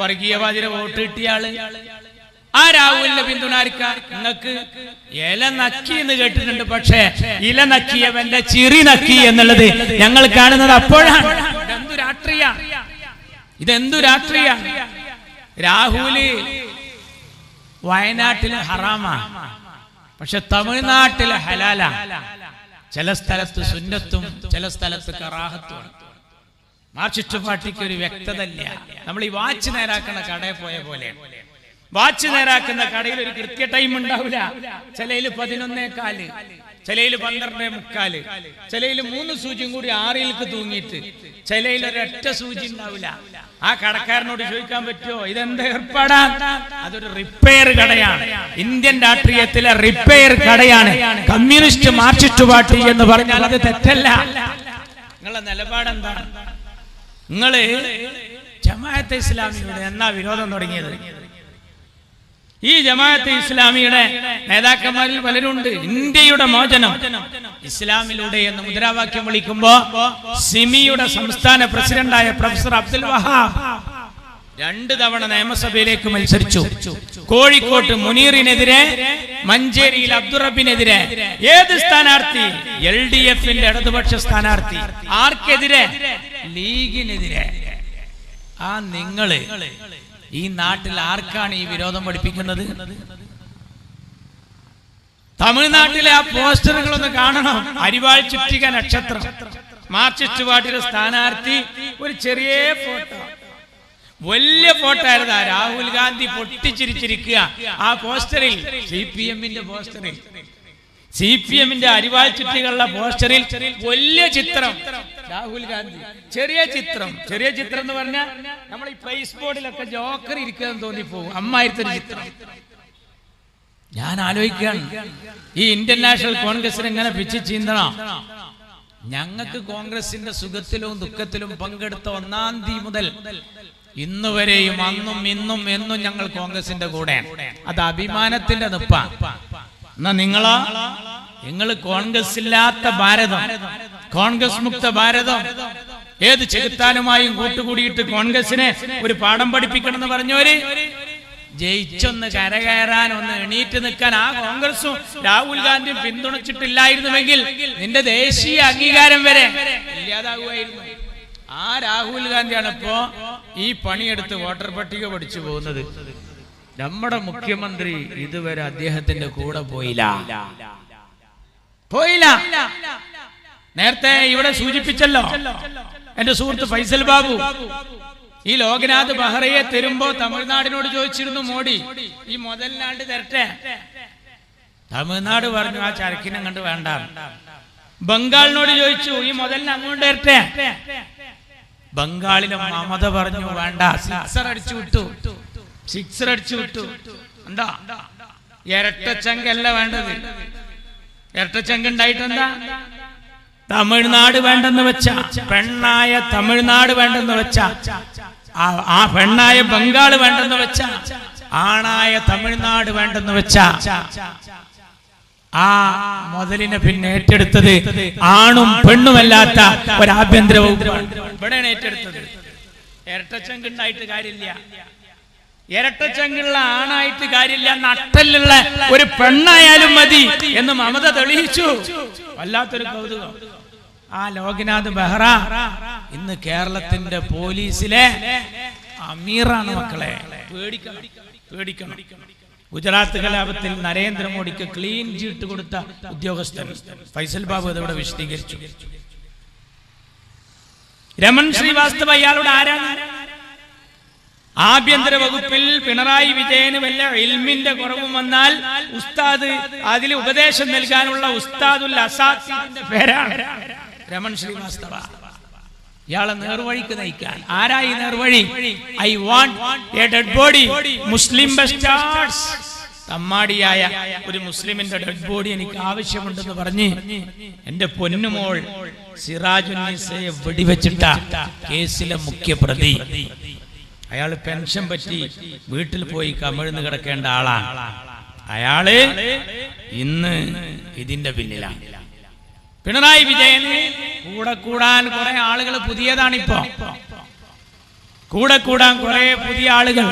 വർഗീയവാദിയുടെ വോട്ട് കിട്ടിയാള്. ആ രാഹുലിന്റെ പിന്തുണാരിക്കാൻ നിങ്ങൾക്ക് ഇല നക്കി എന്ന് കേട്ടിട്ടുണ്ട്. പക്ഷേ ഇല നക്കിയവന്റെ ചിറി നക്കി എന്നുള്ളത് ഞങ്ങൾ കാണുന്നത് അപ്പോഴാണ്. ഇതെന്തു രാഷ്ട്രീയ? രാഹുല് വയനാട്ടില് ഹറാമാ, പക്ഷെ തമിഴ്നാട്ടില് ഹലാലാ. ചില സ്ഥലത്ത് സുന്നത്തും ചില സ്ഥലത്ത് കറാഹത്തും. മാർക്സിസ്റ്റ് പാർട്ടിക്ക് ഒരു വ്യക്തത ഇല്ല. നമ്മൾ ഈ വാച്ച് നേരാക്കുന്ന കടയിൽ പോയ പോലെ, വാച്ച് നേരാക്കുന്ന കടയിൽ ഒരു കൃത്യ ടൈം ഉണ്ടാവില്ല. ചിലയില് 11:15, ചിലയില് 12:45, ചിലയില് 3 സൂചിയും കൂടി 6 തൂങ്ങിയിട്ട്, ചിലയിൽ ഒരൊറ്റ സൂചി ഉണ്ടാവില്ല. ആ കടക്കാരനോട് ചോദിക്കാൻ പറ്റുമോ ഇതെന്താ ഏർപ്പാടാ? അതൊരു റിപ്പയർ കടയാണ്. ഇന്ത്യൻ രാഷ്ട്രീയത്തിലെ റിപ്പയർ കടയാണ് കമ്മ്യൂണിസ്റ്റ് മാർക്സിസ്റ്റ് പാർട്ടി എന്ന് പറഞ്ഞാൽ അത് തെറ്റല്ല. നിങ്ങളുടെ നിലപാടെന്താണ്? നിങ്ങള് ജമാഅത്തെ ഇസ്ലാമിയുടെ എന്നാ വിരോധം തുടങ്ങിയത്? ഈ ജമാഅത്തെ ഇസ്ലാമിയുടെ നേതാക്കന്മാരിൽ പലരുണ്ട് ഇന്ത്യയുടെ മോചനം ഇസ്ലാമിലൂടെ എന്ന് മുദ്രാവാക്യം വിളിക്കുമ്പോ സിമിയുടെ സംസ്ഥാന പ്രസിഡന്റായ പ്രൊഫസർ അബ്ദുൽ വഹാബ് 2 തവണ നിയമസഭയിലേക്ക് മത്സരിച്ചു. കോഴിക്കോട്ട് മുനീറിനെതിരെ, മഞ്ചേരിയിൽ അബ്ദുറബിനെതിരെ. ഏത് സ്ഥാനാർത്ഥി? LDFന്റെ ഇടതുപക്ഷ സ്ഥാനാർത്ഥി. ആർക്കെതിരെ? ലീഗിനെതിരെ. ആ നിങ്ങള് ഈ നാട്ടിൽ ആർക്കാണ് ഈ വിരോധം പഠിപ്പിക്കുന്നത്? തമിഴ്നാട്ടിലെ ആ പോസ്റ്ററുകളൊന്ന് കാണണം. അരിവാൾ ചുറ്റിക നക്ഷത്രം, മാർക്സിസ്റ്റ് പാർട്ടിയുടെ സ്ഥാനാർത്ഥി, ഒരു ചെറിയ ഫോട്ടോ, വലിയ ഫോട്ടോ ആയിരുന്നു. രാഹുൽ ഗാന്ധി പൊട്ടിച്ചിരിച്ചിരിക്കുക ആ പോസ്റ്ററിൽ. CPMന്റെ പോസ്റ്ററിൽ, CPMന്റെ അരിവാൾ ചുറ്റികളുടെ പോസ്റ്ററിൽ വലിയ ചിത്രം രാഹുൽ ഗാന്ധി, ചെറിയ ചിത്രം. ചെറിയ ചിത്രം എന്ന് പറഞ്ഞാൽ നമ്മൾ ഈ പ്ലേസ് ബോർഡിലൊക്കെ ജോക്കർ ഇരിക്കാൻ തോന്നിപ്പോകും. അമ്മായിരത്തൊരു ചിത്രം. ഞാൻ ആലോചിക്കുകയാണ്, ഈ ഇന്ത്യൻ നാഷണൽ കോൺഗ്രസിന് എങ്ങനെ പിച്ച് ചീന്തണം? ഞങ്ങൾക്ക് കോൺഗ്രസിന്റെ സുഖത്തിലും ദുഃഖത്തിലും പങ്കെടുത്ത 1-ാം തീയതി മുതൽ ഇന്ന് വരെയും അന്നും ഇന്നും എന്നും ഞങ്ങൾ കോൺഗ്രസിന്റെ കൂടെയാണ്. അത് അഭിമാനത്തിന്റെ നിപ്പ. എന്നാ നിങ്ങൾ കോൺഗ്രസ് ഇല്ലാത്ത ഭാരതം, കോൺഗ്രസ് മുക്ത ഭാരതം, ഏത് ചെകുത്താനുമായും കൂട്ടുകൂടിയിട്ട് കോൺഗ്രസിനെ ഒരു പാഠം പഠിപ്പിക്കണം എന്ന് പറഞ്ഞവര് ജയിച്ചൊന്ന് കരകയറാൻ, ഒന്ന് എണീറ്റ് നിൽക്കാൻ ആ കോൺഗ്രസും രാഹുൽ ഗാന്ധിയും പിന്തുണച്ചിട്ടില്ലായിരുന്നുവെങ്കിൽ നിന്റെ ദേശീയ അംഗീകാരം വരെ ഇല്ലാതാകുമായിരുന്നു. ആ രാഹുൽ ഗാന്ധിയാണ് ഇപ്പോ ഈ പണിയെടുത്ത് വോട്ടർ പട്ടിക പഠിച്ചു പോകുന്നത്. നമ്മുടെ മുഖ്യമന്ത്രി ഇതുവരെ അദ്ദേഹത്തിന്റെ കൂടെ പോയില്ല. നേരത്തെ ഇവിടെ സൂചിപ്പിച്ചല്ലോ എന്റെ സുഹൃത്ത് ഫൈസൽ ബാബു, ഈ ലോക്നാഥ് ബെഹ്റയെ തരുമ്പോ തമിഴ്നാടിനോട് ചോദിച്ചിരുന്നു മോഡി ഈ മുതലിനാണ്ട് തരട്ടെ. തമിഴ്നാട് പറഞ്ഞു ആ ചരക്കിനെ കണ്ട് വേണ്ട. ബംഗാളിനോട് ചോദിച്ചു ഈ മുതലിന് അങ്ങോട്ട് തരട്ടെ. ബംഗാളിലെ മമത പറഞ്ഞു വേണ്ട. സിക്സർ അടിച്ചു വിട്ടു. എന്താ ഇരട്ടച്ചങ്കല്ല വേണ്ടത്. ഇരട്ടച്ചങ്ക് ഉണ്ടായിട്ടെന്താ? തമിഴ്നാട് വേണ്ടെന്ന് വെച്ച, പെണ്ണായ തമിഴ്നാട് വേണ്ടെന്ന് വെച്ച, ആ പെണ്ണായ ബംഗാള് വേണ്ടെന്ന് വെച്ച, ആണായ തമിഴ്നാട് വേണ്ടെന്ന് വെച്ച ആ മുതലിനെ പിന്നെ ഏറ്റെടുത്തത് ആണും പെണ്ണുമല്ലാത്ത ഒരു ആഭ്യന്തര വകുപ്പാണ് ഇവിടെയാണ് ഏറ്റെടുത്തത്. ഇരട്ടച്ചങ്ക് ഉണ്ടായിട്ട് കാര്യമില്ല, ഇരട്ടച്ചങ്കുള്ള ആണായിട്ട് കാര്യമില്ല, നട്ടലുള്ള ഒരു പെണ്ണായാലും മതി എന്ന് മമത തെളിയിച്ചു. വല്ലാത്തൊരു കൗതുകം. ആ ലോക്നാഥ് ബെഹ്റ ഇന്ന് കേരളത്തിന്റെ പോലീസിലെ അമീറാണ്. മക്കളെ പേടിക്കണം. ഗുജറാത്ത് കലാപത്തിൽ നരേന്ദ്രമോദിക്ക് ക്ലീൻ ചീട്ട് കൊടുത്ത ഉദ്യോഗസ്ഥൻ ഫൈസൽ ബാബു അതവിടെ വിശദീകരിച്ചു. രമൺ ശ്രീവാസ്തവ ഇയാളുടെ ആരാണ്? ആഭ്യന്തര വകുപ്പിൽ പിണറായി വിജയന് വല്ല ഇൽമിന്റെ കുറവും വന്നാൽ ഉസ്താദ് അതിൽ ഉപദേശം നൽകാനുള്ള ഉസ്താദുൽ അസാത്തിന്റെ പേരാണ് രമൺ ശ്രീവാസ്തവ. ഇയാളെ നേർവഴിക്ക് നയിക്കാൻ ആരായി നേർവഴി? I want a dead body Muslim bastards. തമ്മാടിയായ ഒരു മുസ്ലിമിന്റെ ഡെഡ് ബോഡി എനിക്ക് ആവശ്യമുണ്ടെന്ന് പറഞ്ഞ് എന്റെ പൊന്നുമോൾ സിറാജുന്നീസയെ വെടിവെച്ചിട്ട കേസിലെ മുഖ്യപ്രതി. അയാള് പെൻഷൻ പറ്റി വീട്ടിൽ പോയി കമിഴ്ന്ന് കിടക്കേണ്ട ആളാണ്. അയാള് ഇന്ന് ഇതിന്റെ പിന്നിലാണ്. പിണറായി വിജയന് കൂടാൻ കുറെ ആളുകൾ പുതിയതാണിപ്പോ. കൂടാൻ കുറെ പുതിയ ആളുകൾ.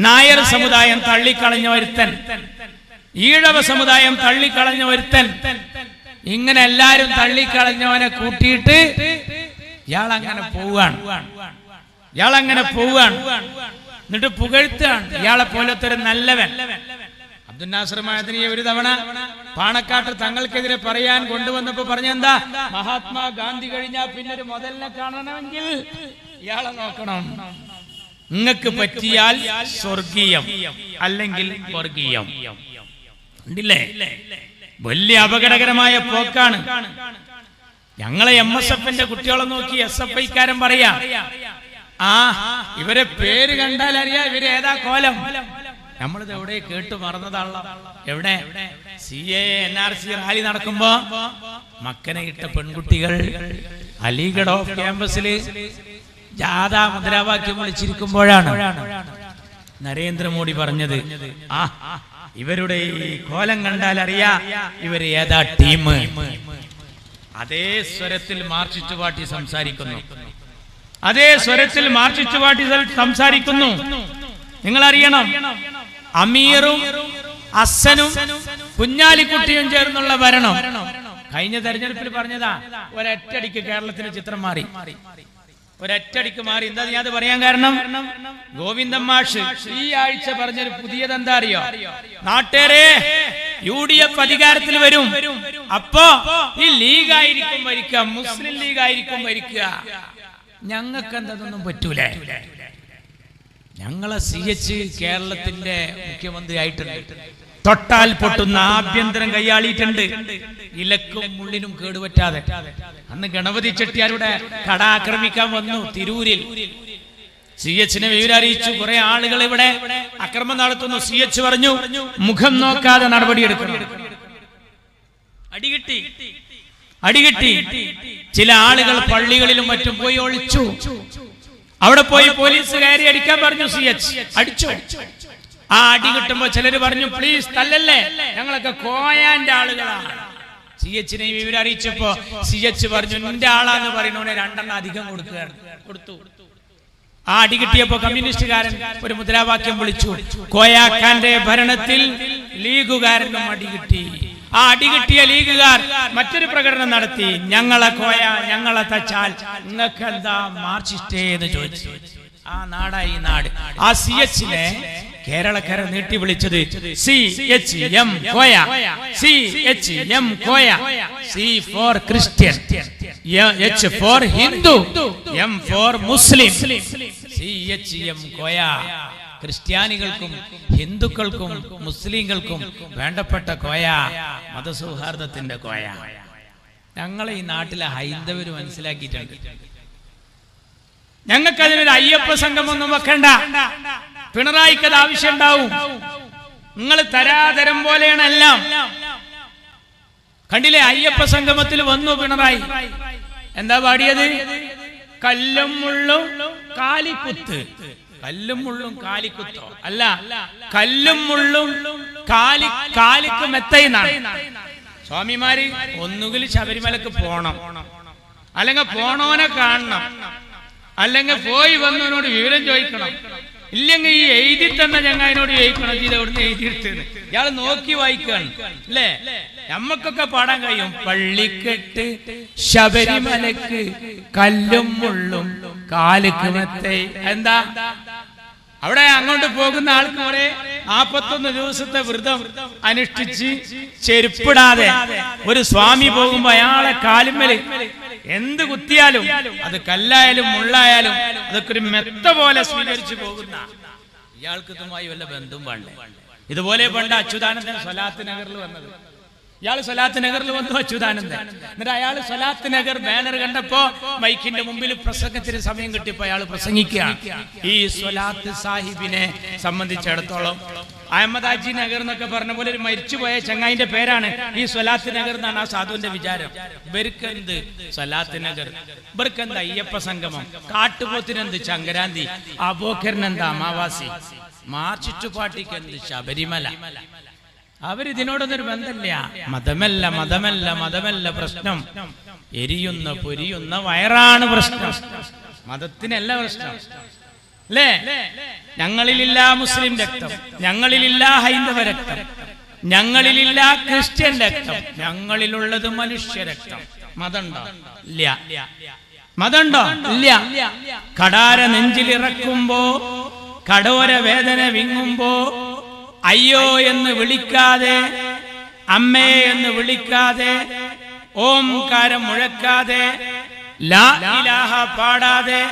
നായർ സമുദായം തള്ളിക്കളഞ്ഞ ഒരുത്തൻ, ഈഴവ സമുദായം തള്ളിക്കളഞ്ഞ ഒരുത്തൻ, ഇങ്ങനെ എല്ലാരും തള്ളിക്കളഞ്ഞവനെ കൂട്ടിയിട്ട് ഇയാളങ്ങനെ പോവുകയാണ്. എന്നിട്ട് പുകഴ്ത്താണ് ഇയാളെ പോലത്തെ ഒരു നല്ലവൻ. അബ്ദുൽ നാസർ മഅദനിയെ ഒരു തവണ പാണക്കാട്ട് തങ്ങൾക്കെതിരെ പറയാൻ കൊണ്ടുവന്നപ്പോ പറഞ്ഞെന്താ? മഹാത്മാഗാന്ധി കഴിഞ്ഞാൽ പിന്നെ ഒരു മുതലിനെ കാണണമെങ്കിൽ ഇയാളെ നോക്കണം. നിങ്ങൾക്ക് പറ്റിയാൽ സ്വർഗീയം, അല്ലെങ്കിൽ വർഗീയം. ഉണ്ടില്ലേ? വലിയ അപകടകരമായ പോക്കാണ്. ഞങ്ങളെ MSFന്റെ കുട്ടികളെ നോക്കി SFIക്കാരൻ പറയാ, ഇവരെ പേര് കണ്ടാൽ അറിയാം ഇവര് ഏതാ കോലം. നമ്മളിത് എവിടെ കേട്ടു മറന്നതാണല്ലോ. എവിടെ CA NRC റാലി നടക്കുമ്പോ മക്കനെ ഇട്ട പെൺകുട്ടികൾ അലിഗഡ് ഓഫ് ക്യാമ്പസില് ജാഥാ മുദ്രാവാക്യം വിളിച്ചിരിക്കുമ്പോഴാണ് നരേന്ദ്രമോദി പറഞ്ഞത്, ഇവരുടെ ഈ കോലം കണ്ടാൽ അറിയാ ഇവര് ഏതാ ടീം. അതേ സ്വരത്തിൽ മാർക്സിസ്റ്റ് പാർട്ടി സംസാരിക്കുന്നു. നിങ്ങൾ അറിയണം, അമീറും അസനും കുഞ്ഞാലിക്കുട്ടിയും ചേർന്നുള്ള ഭരണം കഴിഞ്ഞ തെരഞ്ഞെടുപ്പിൽ പറഞ്ഞതാ. ഒരൊറ്റടിക്ക് കേരളത്തിന്റെ ചിത്രം മാറി. എന്താ ഞാൻ അത് പറയാൻ കാരണം? ഗോവിന്ദൻ മാഷ് ഈ ആഴ്ച പറഞ്ഞൊരു പുതിയതെന്താ അറിയോ? നാട്ടേരെ UDF അധികാരത്തിൽ വരും, അപ്പോ ഈ ലീഗായിരിക്കും ഭരിക്കുക, മുസ്ലിം ലീഗായിരിക്കും ഭരിക്കുക. ഞങ്ങൾക്ക് എന്തൊന്നും പറ്റൂലേ? ഞങ്ങളെ CH കേരളത്തിന്റെ മുഖ്യമന്ത്രി ആയിട്ടുണ്ട്. തൊട്ടാൽ പൊട്ടുന്ന ആഭ്യന്തരം കൈയാളിയിട്ടുണ്ട്, ഇലക്കും മുള്ളിനും കേടുപറ്റാതെ. അന്ന് ഗണപതി ചെട്ടിയാരുടെ കട ആക്രമിക്കാൻ വന്നു തിരൂരിൽ. CHനെ വിവരം അറിയിച്ചു. കുറെ ആളുകൾ ഇവിടെ അക്രമം നടത്തുന്നു. CH പറഞ്ഞു മുഖം നോക്കാതെ നടപടിയെടുക്കണം. അടികിട്ടി. ചില ആളുകൾ പള്ളികളിലും മറ്റും പോയി ഒളിച്ചു. അവിടെ പോയി പോലീസ് കയറി അടിക്കാൻ പറഞ്ഞു. CH അടിച്ചു. ആ അടി കിട്ടുമ്പോ ചിലര് പറഞ്ഞു, പ്ലീസ് തല്ലല്ലേ, ഞങ്ങളൊക്കെ കോയാന്റെ ആളുകളാണ്. CH-നെ വിവരം അറിയിച്ചപ്പോ CH പറഞ്ഞു, എന്റെ ആളാന്ന് പറയുന്നവനെ 2 എണ്ണം അധികം കൊടുത്തു. ആ അടി കിട്ടിയപ്പോ കമ്മ്യൂണിസ്റ്റുകാരൻ ഒരു മുദ്രാവാക്യം വിളിച്ചു, കോയാക്കാന്റെ ഭരണത്തിൽ ലീഗുകാരനും അടി കിട്ടി. ആ അടി കിട്ടിയ ലീഗുകാർ മറ്റൊരു പ്രകടനം നടത്തി, ഞങ്ങളെ കോയ ഞങ്ങളെ തച്ചാൽ നിങ്ങൾക്ക് എന്താ മാർക്സിസ്റ്റേ എന്ന് ചോദിച്ചു. ആ നാടായി നാട്. ആ CH-നെ കേരളക്കര നീട്ടി വിളിച്ചത് CHM Koya. CHM Koya. C for Christian, H for Hindu, M for Muslim. CHM Koya. ക്രിസ്ത്യാനികൾക്കും ഹിന്ദുക്കൾക്കും മുസ്ലിങ്ങൾക്കും വേണ്ടപ്പെട്ട കോയ, മതസൗഹാർദ്ദത്തിന്റെ കോയ. ഞങ്ങളെ ഈ നാട്ടിലെ ഹൈന്ദവര് മനസ്സിലാക്കിയിട്ടുണ്ട്. ഞങ്ങൾക്ക് അതിനൊരു അയ്യപ്പ സംഘമൊന്നും വെക്കണ്ട. പിണറായിക്കത് ആവശ്യം ഉണ്ടാവും. നിങ്ങൾ തരാതരം പോലെയാണ് എല്ലാം. കണ്ടില്ലേ, അയ്യപ്പ സംഗമത്തിൽ വന്നു പിണറായി. എന്താ പാടിയത്? കല്ലും മുള്ളും കാലിക്കുത്ത്. കല്ലും മുള്ളും കാലിക്കുത്തോ അല്ല, കല്ലും മുള്ളും കാലിക്ക് മെത്തയിന്നാണ്. സ്വാമിമാര് ഒന്നുകിൽ ശബരിമലക്ക് പോണം, അല്ലെങ്കിൽ പോണോനെ കാണണം, അല്ലെങ്കിൽ പോയി വന്നവനോട് വിവരം ചോദിക്കണം, ഇല്ലെങ്കിൽ ഈ എഴുതി തന്നെ ഞങ്ങനോട് ചോദിക്കണം, ഇത് എവിടുന്ന് എഴുതിയെടുത്തെന്ന്. ഇയാൾ നോക്കി വായിക്കാണ് അല്ലേ? നമ്മക്കൊക്കെ പാടാൻ കഴിയും. പള്ളിക്കെട്ട് ശബരിമലക്ക് കല്ലും മുള്ളും കാലിക്ക് മെത്തേ. എന്താ അവിടെ അങ്ങോട്ട് പോകുന്ന ആൾക്ക് കുറെ 41 ദിവസത്തെ വ്രതം അനുഷ്ഠിച്ച് ചെരുപ്പിടാതെ ഒരു സ്വാമി പോകുമ്പോ അയാളെ കാലുമ്മല് എന്ത് കുത്തിയാലും, അത് കല്ലായാലും മുള്ളായാലും അതൊക്കെ ഒരു മെത്ത പോലെ സ്വീകരിച്ചു പോകുന്ന ഇയാൾക്ക് ഇതുമായി വല്ല ബന്ധവും വേണ്ടേ? ഇതുപോലെ പണ്ട് അച്യുതാനന്ദൻ സ്വലാത്ത് നഗറിൽ വന്നത്. ഇയാൾ സ്വലാത്ത് നഗറിൽ വന്നു അച്യുതാനന്ദൻ. എന്നിട്ട് അയാൾ സ്വലാത്ത് നഗർ ബാനർ കണ്ടപ്പോ മൈക്കിന്റെ മുമ്പിൽ പ്രസംഗത്തിന് സമയം കിട്ടിയപ്പോ അയാൾ പ്രസംഗിക്കുകയാണ്. ഈ സ്വലാത്ത് സാഹിബിനെ സംബന്ധിച്ചിടത്തോളം അഹമ്മദാജി നഗർ എന്നൊക്കെ പറഞ്ഞ പോലെ ഒരു മരിച്ചുപോയ ചങ്ങായിന്റെ പേരാണ് ഈ സ്വലാത്ത് നഗർ എന്നാണ് ആ സാധുവിന്റെ വിചാരം. ഇവർക്കെന്ത് സ്വലാത്ത് നഗർ, ഇവർക്കെന്ത് അയ്യപ്പ സംഗമം, കാട്ടുപോത്തിനെന്ത് ചങ്കരാന്തി, അബോക്കറിനെന്ത് അമാവാസി, മാർച്ചിറ്റു പാർട്ടിക്ക് എന്ത് ശബരിമല. അവരിതിനോടൊന്നൊരു ബന്ധമില്ല. മതമല്ല പ്രശ്നം, എരിയുന്ന പൊരിയുന്ന വയറാണ് പ്രശ്നം, മതത്തിനല്ല പ്രശ്നം അല്ലേ? ഞങ്ങളിലില്ല മുസ്ലിം രക്തം, ഞങ്ങളിലില്ല ഹൈന്ദവ രക്തം, ഞങ്ങളിലില്ല ക്രിസ്ത്യൻ രക്തം, ഞങ്ങളിലുള്ളത് മനുഷ്യ രക്തം. മതമുണ്ടോ? ഇല്ല. മതമുണ്ടോ? ഇല്ല. കടാര നെഞ്ചിലിറക്കുമ്പോ, കടോര വേദന വിങ്ങുമ്പോ അയ്യോ എന്ന് വിളിക്കാതെ, അമ്മേ എന്ന് വിളിക്കാതെ, ഓംകാരം മുഴക്കാതെ, ലാ ഇലാഹ പാടാതെ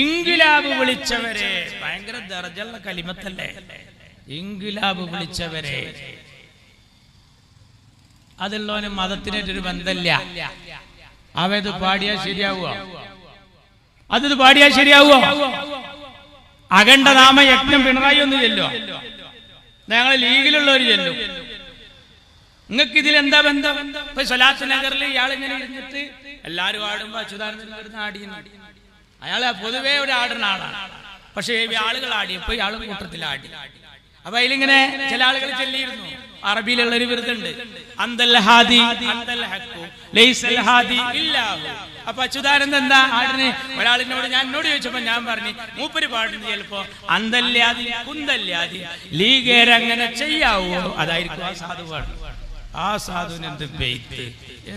ഇൻകിലാബ് വിളിച്ചവരെ, ഭയങ്കര ദർജയുള്ള കലിമത്തല്ലേ ഇൻകിലാബ് വിളിച്ചവരെ, അതുള്ളവന് മതത്തിനൊരു ബന്ധമില്ല. അവത് പാടിയാൽ ശരിയാവുക? അത് പാടിയാൽ ശരിയാവുക? അഖണ്ഡ നാമ യജ്ഞം പിണറായി ഒന്ന് ചെല്ലോ, ഞങ്ങൾ ലീഗിലുള്ളവർ ചെല്ലും. നിങ്ങൾക്ക് ഇതിൽ എന്താ ബന്ധം? ഇപ്പൊ സ്വലാത്ത് നഗറിൽ ഇയാളിങ്ങനെ ഇരുന്നിട്ട് എല്ലാരും ആടുമ്പോ അച്യുതാനന്ദൻ വരുന്ന ആടിയുന്നു. അയാളെ പൊതുവേ ഒരു ആടുന്ന ആളാണ്. പക്ഷേ ആളുകൾ ആടിയപ്പോ ഇയാളും കൂട്ടത്തിൽ ആടി. അപ്പൊ അതിലിങ്ങനെ ചില ആളുകൾ ചെല്ലിയിരുന്നു. അറബിയിലുള്ള ഒരു വിരുദുണ്ട്, അന്തൽ ഹാദി അന്തൽ ഹഖു ലൈസൽ ഹാദി ഇല്ലാഹു. അപ്പൊ അച്യുതാനന്ദൻ എന്താ ആടിന്? ഒരാളിനോട് എന്നോട് ചോദിച്ചപ്പോ ഞാൻ പറഞ്ഞു, മൂപ്പര് പാടുന്നത് ചിലപ്പോ അന്തല്യാതി കുന്തല്യാതി ലീഗേരങ്ങനെ ചെയ്യാവോ, അതായിരിക്കും ആ സാധു പാടും. ആ സാധുവിന് എന്ത് പെയ്ത്ത്,